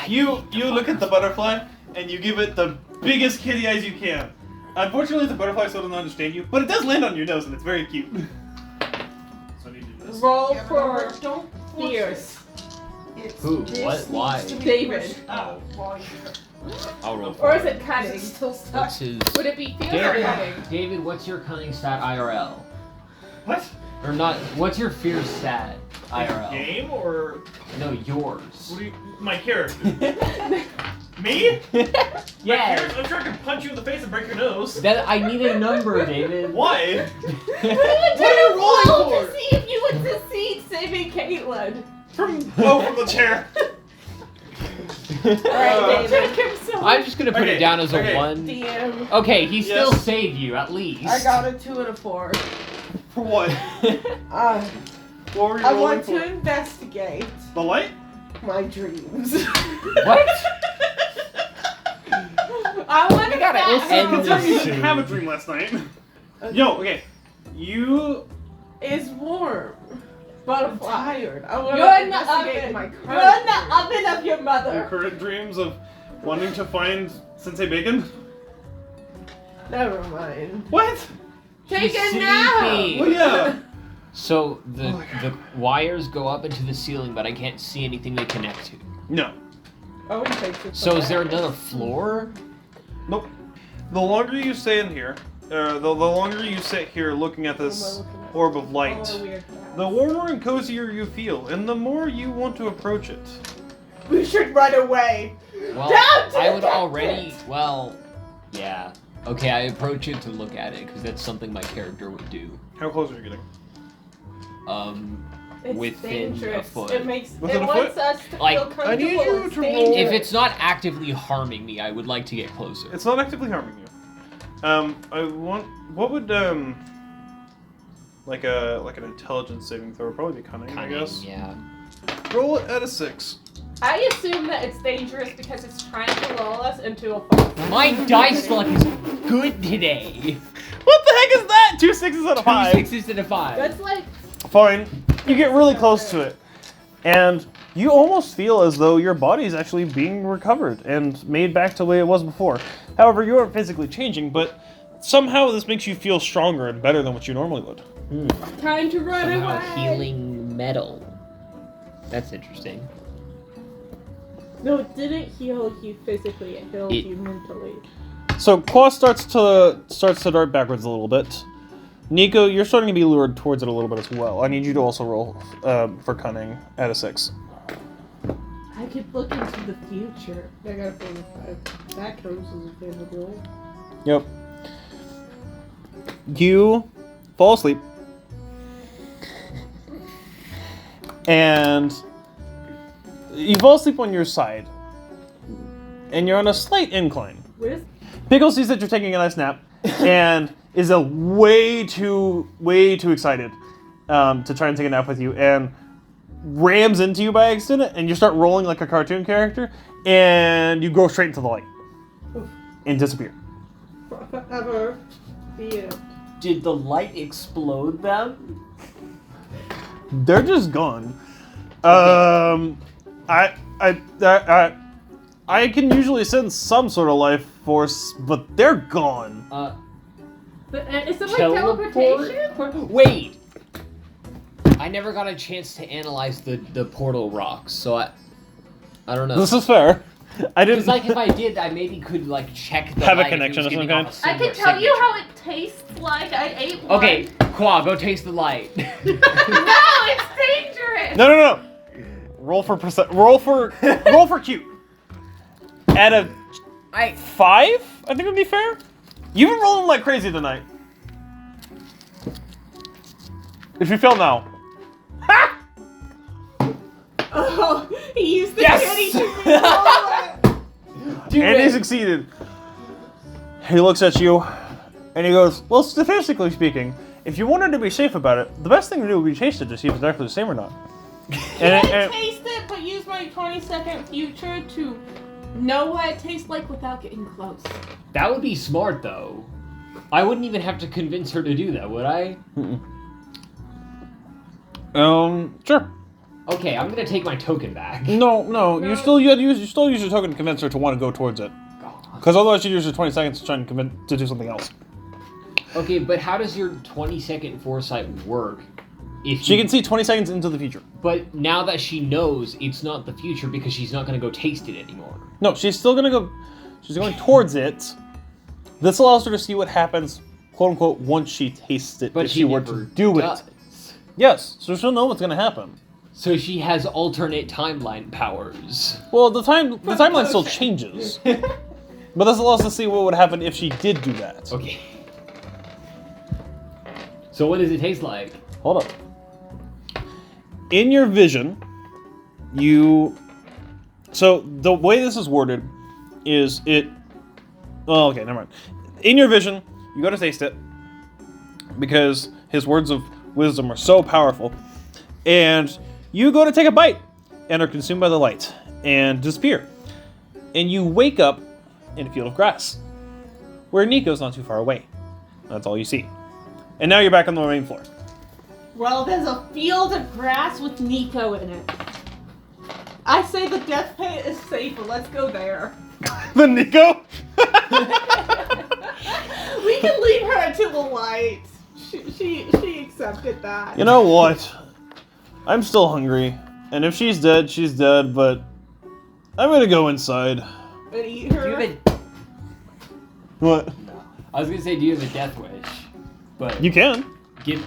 You look at the butterfly, and you give it the biggest kitty eyes you can. Unfortunately, the butterfly still doesn't understand you, but it does land on your nose, and it's very cute. So you do this. Roll Give it for over. Don't force fierce. it. It's Who? this What? needs Why? to be David. pushed up while I'll roll Or for is it. it cutting? Is it still stuck? What's his... Would it be fierce or cutting? David, what's your cunning stat IRL? What? Or not, what's your fierce stat? IRL. Game or No, yours. what do you, my character? Me? Yeah. I'm sure I can punch you in the face and break your nose. That I need a number, David. Why? What are you rolling to for? see if you would succeed saving Caitlin. From the chair. Alright, David. I'm just gonna put it down as a okay. 1. DM. Okay, he still Yes. saved you, at least. I got a 2 and a 4. For what? What were you I rolling want for? to investigate The light? my dreams. What? I want to gotta end Good time you this didn't soon. have a dream last night. Yo, okay. You. It's warm, but I'm tired. I want You're to in the investigate oven. my You're current in the oven of your Your mother. current dreams of wanting to find Sensei Bacon? Never mind. What? Take She's it now. sleeping. Well, yeah. So the wires go up into the ceiling, but I can't see anything they connect to. No. Oh, he takes it. So is there another floor? Nope. The longer you stay in here, the longer you sit here looking at this orb of light, the warmer and cozier you feel, and the more you want to approach it. We should run away. Well, Down to I the would already. Well, yeah. Okay, I approach it to look at it because that's something my character would do. How close are you getting? It's Within dangerous. a foot. It makes Within it a wants foot? us to Like, feel comfortable. I need you It's to roll- dangerous. If it's not actively harming me, I would like to get closer. It's not actively harming you. I want. What would like an intelligence saving throw? Probably be cunning, I guess. Yeah. Roll it at a 6. I assume that it's dangerous because it's trying to lull us into a false. My dice luck is good today. What the heck is that? 2 6s out of 2 5. 6s and a 5. That's like Fine. You get really close to it, and you almost feel as though your body is actually being recovered and made back to the way it was before. However, you aren't physically changing, but somehow this makes you feel stronger and better than what you normally would. time to run Somehow away. healing metal. That's interesting. No, it didn't heal you physically. It healed It- you mentally. So Qua starts to dart backwards a little bit. Nico, you're starting to be lured towards it a little bit as well. I need you to also roll for cunning at a 6. I could look into the future. I got a 45. That counts as a favorable. Yep. You fall asleep. And you fall asleep on your side. And you're on a slight incline. Where's Pickles sees that you're taking a nice nap and is way too excited to try and take a nap with you and rams into you by accident, and you start rolling like a cartoon character, and you go straight into the light and disappear. ever be it? Did the light explode them? They're just gone. I can usually sense some sort of life force, but they're gone. Is it like Teleport? teleportation? Wait! I never got a chance to analyze the portal rocks, so I don't know. This is fair. I didn't. Because like if I did, I maybe could like check the Have a light if it connection was of some giving kind? off a I can similar tell you signature. how it tastes like. I ate one. Okay, Qua, go taste the light. No, it's dangerous. No. Roll for cute. At a 5, I think would be fair. You've been rolling like crazy tonight. If you fail now. Ha! Oh, he used the Yes! kitty to roll it. Do And he it. succeeded. He looks at you, and he goes, well, statistically speaking, if you wanted to be safe about it, the best thing to do would be taste it to see if it's actually the same or not. Can I taste it, but use my 20-second future to know what it tastes like without getting close? That would be smart, though. I wouldn't even have to convince her to do that, would I? Sure. Okay, I'm gonna take my token back. No. You still use your token to convince her to want to go towards it. Because otherwise you'd use your 20 seconds to try and convince to do something else. Okay, but how does your 20-second foresight work? If She you- can see 20 seconds into the future. But now that she knows it's not the future because she's not gonna go taste it anymore. No, she's still gonna go. She's going towards it. This allows her to see what happens, quote unquote, once she tastes it. But if she were never to do does. it. Yes, so she'll know what's gonna happen. So she has alternate timeline powers. Well, the timeline still changes. But this allows us to see what would happen if she did do that. Okay. So what does it taste like? Hold up. In your vision, so the way this is worded is it... Oh, okay, never mind. In your vision, you go to taste it because his words of wisdom are so powerful. And you go to take a bite and are consumed by the light and disappear. And you wake up in a field of grass where Nico's not too far away. That's all you see. And now you're back on the main floor. Well, there's a field of grass with Nico in it. I say the death pit is safer. Let's go there. The Nico? We can leave her to the light. She accepted that. You know what? I'm still hungry. And if she's dead, she's dead, but I'm gonna go inside. And eat her. Do you have What? I was gonna say, do you have a death wish? But You can. given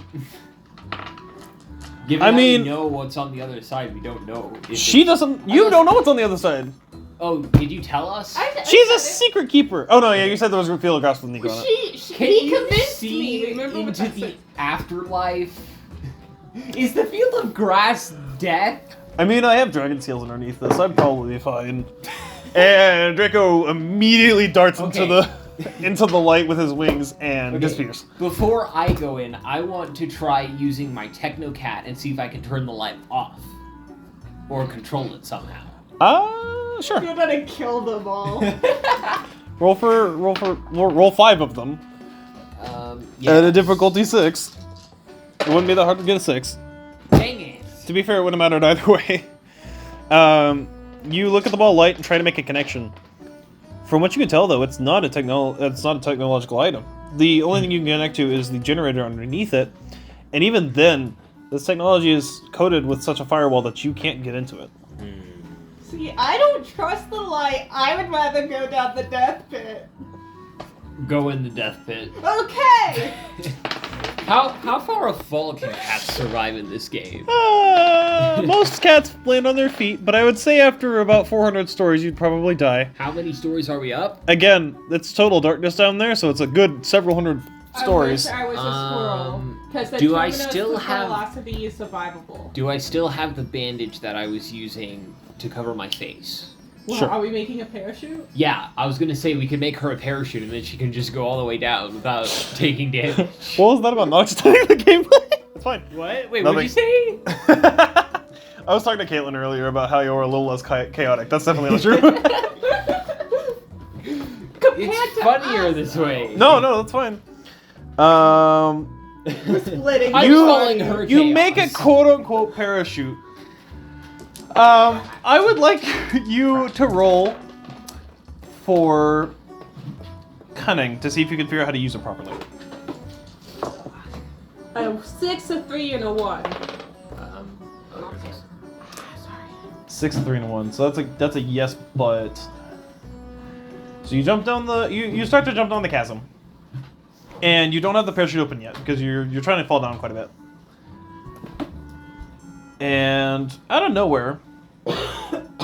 I that mean- we know what's on the other side, we don't know. If She it- doesn't. You don't know what's on the other side. Oh, did you tell us? She's a secret keeper. Oh no, yeah, you said there was a field of grass with Nico on it. He convinced me. Remember what into I the said? afterlife? Is the field of grass death? I mean, I have dragon seals underneath this. I'd probably be fine. And Draco immediately darts into the light with his wings and disappears. Before I go in, I want to try using my Technocat and see if I can turn the light off. Or control it somehow. Sure. You're gonna kill them all. Roll 5 of them. Yeah. At a difficulty 6. It wouldn't be that hard to get a 6. Dang it. To be fair, it wouldn't have mattered either way. You look at the ball of light and try to make a connection. From what you can tell, though, it's not a technological item. The only thing you can connect to is the generator underneath it, and even then, this technology is coated with such a firewall that you can't get into it. See, I don't trust the light. I would rather go down the death pit. Go in the death pit. Okay! How far a fall can cats survive in this game? Most cats land on their feet, but I would say after about 400 stories, you'd probably die. How many stories are we up? Again, it's total darkness down there, so it's a good several hundred stories. I wish I was a squirrel. Because the do I terminus still with have- velocity is survivable. Do I still have the bandage that I was using to cover my face? Well, Sure. are we making a parachute? Yeah, I was gonna say we could make her a parachute and then she can just go all the way down without taking damage. What was that about Nox telling the gameplay? It's fine. What? Wait, Nothing. what'd you say? I was talking to Caitlin earlier about how you're a little less chaotic. That's definitely not true. It's funnier this way. No, that's fine. We're splitting. I'm calling her You chaos. make a quote-unquote parachute. I would like you to roll for cunning to see if you can figure out how to use it properly. A 6, a 3, and a 1. 6, 3, and 1. So that's a yes, but so you jump down you start to jump down the chasm, and you don't have the parachute open yet because you're trying to fall down quite a bit. And out of nowhere,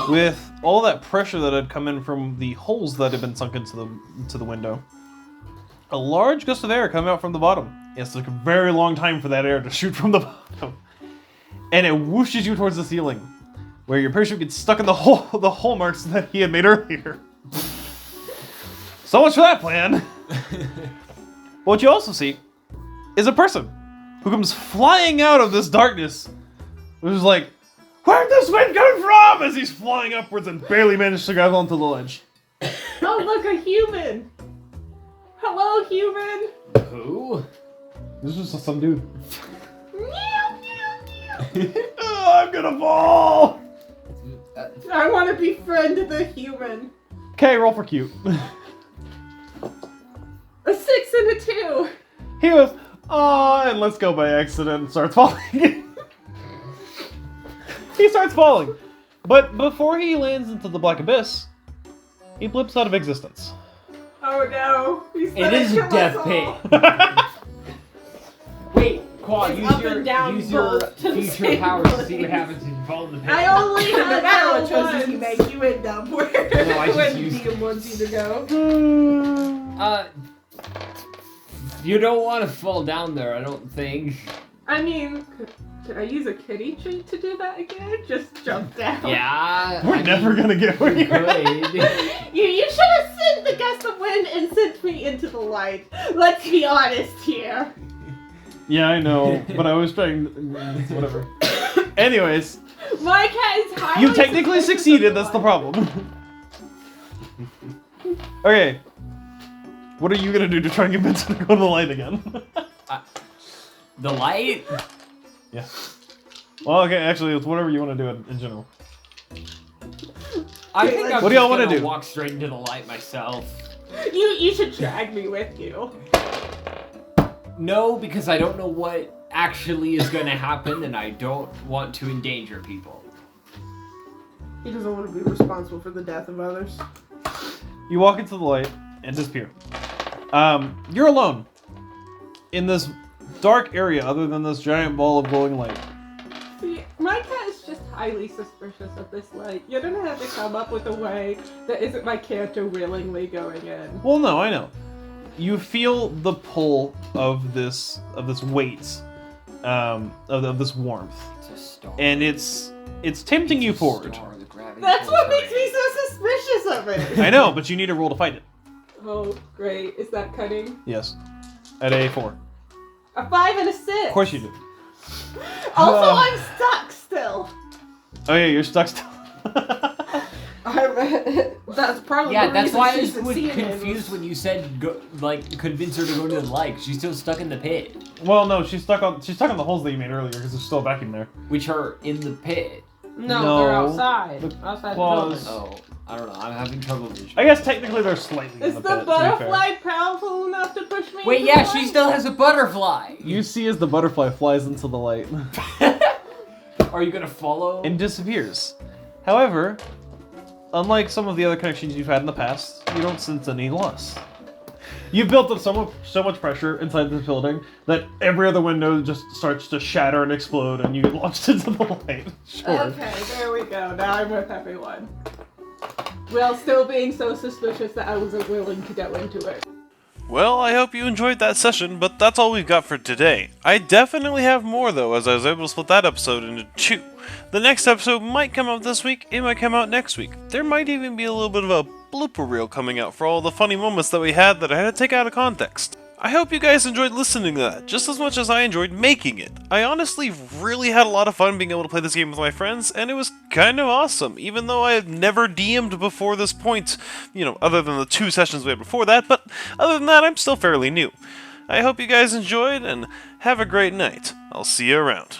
with all that pressure that had come in from the holes that had been sunk into the window, a large gust of air came out from the bottom. It took a very long time for that air to shoot from the bottom, and it whooshes you towards the ceiling, where your parachute gets stuck in the hole marks that he had made earlier. So much for that plan. What you also see is a person who comes flying out of this darkness. Who's like, "Where'd this wind come from?" as he's flying upwards and barely managed to grab onto the ledge. Oh, look, a human! Hello, human! Who? This is just some dude. Meow, meow, meow. Oh, I'm gonna fall. I want to befriend the human. Okay, roll for cute. A 6 and a 2. He goes, "Oh," and let's go by accident and starts falling. He starts falling, but before he lands into the black abyss, he blips out of existence. Oh no. He's It gonna is a kill us death all. pit. Wait, Quad, It's use up your, and down use your both to the future same powers to see place. what happens if you fall in the pit. I only no matter what choices once. you make, you end up where No, I just when used- DM wants you to go. You don't want to fall down there, I don't think. I mean, could I use a kitty treat to do that again? Just jump down. Yeah. We're never gonna get where You you're at. could. You should have sent the gust of wind and sent me into the light. Let's be honest here. Yeah, I know, but I was trying. Whatever. Anyways, My cat is highly you technically suspicious succeeded. of the That's the light. problem. Okay. What are you gonna do to try and get Vincent to go to the light again? The light? Yeah. Well, okay. Actually, it's whatever you want to do in general. I think I'm What do y'all want wanna to do? walk straight into the light myself. You should drag me with you. No, because I don't know what actually is going to happen, and I don't want to endanger people. He doesn't want to be responsible for the death of others. You walk into the light and disappear. You're alone in this dark area, other than this giant ball of glowing light. See, my cat is just highly suspicious of this light. You're gonna have to come up with a way that isn't my character willingly going in. Well, no, I know. You feel the pull of this weight, of this warmth, It's a star. and it's tempting you forward. That's what makes me so suspicious of it. I know, but you need a roll to fight it. Oh, great. Is that cutting? Yes, at a 4. A 5 and a 6. Of course you do. Also, I'm stuck still. Oh yeah, you're stuck still. That's probably Yeah, the that's reason why I she's was succeeding. confused when you said go, convince her to go to the light. 'Cause she's still stuck in the pit, Well, no, she's stuck on the holes that you made earlier because there's still a vacuum there. which are in the pit. No, No, they're outside. the Outside the claws- building. Oh, I don't know. I'm having trouble visualizing. I guess technically they're slightly Is in the the pit, to be fair. butterfly powerful enough to push me? Wait, into yeah, the she light? still has a butterfly. You see as the butterfly flies into the light Are you gonna follow? and disappears. However, unlike some of the other connections you've had in the past, you don't sense any loss. You've built up so much pressure inside this building that every other window just starts to shatter and explode, and you get launched into the light. Sure. Okay, there we go. Now I'm with everyone. While still being so suspicious that I wasn't willing to go into it. Well, I hope you enjoyed that session, but that's all we've got for today. I definitely have more though, as I was able to split that episode into 2. The next episode might come out this week, it might come out next week. There might even be a little bit of a blooper reel coming out for all the funny moments that we had that I had to take out of context. I hope you guys enjoyed listening to that, just as much as I enjoyed making it. I honestly really had a lot of fun being able to play this game with my friends, and it was kind of awesome, even though I have never DM'd before this point, other than the 2 sessions we had before that, but other than that, I'm still fairly new. I hope you guys enjoyed, and have a great night. I'll see you around.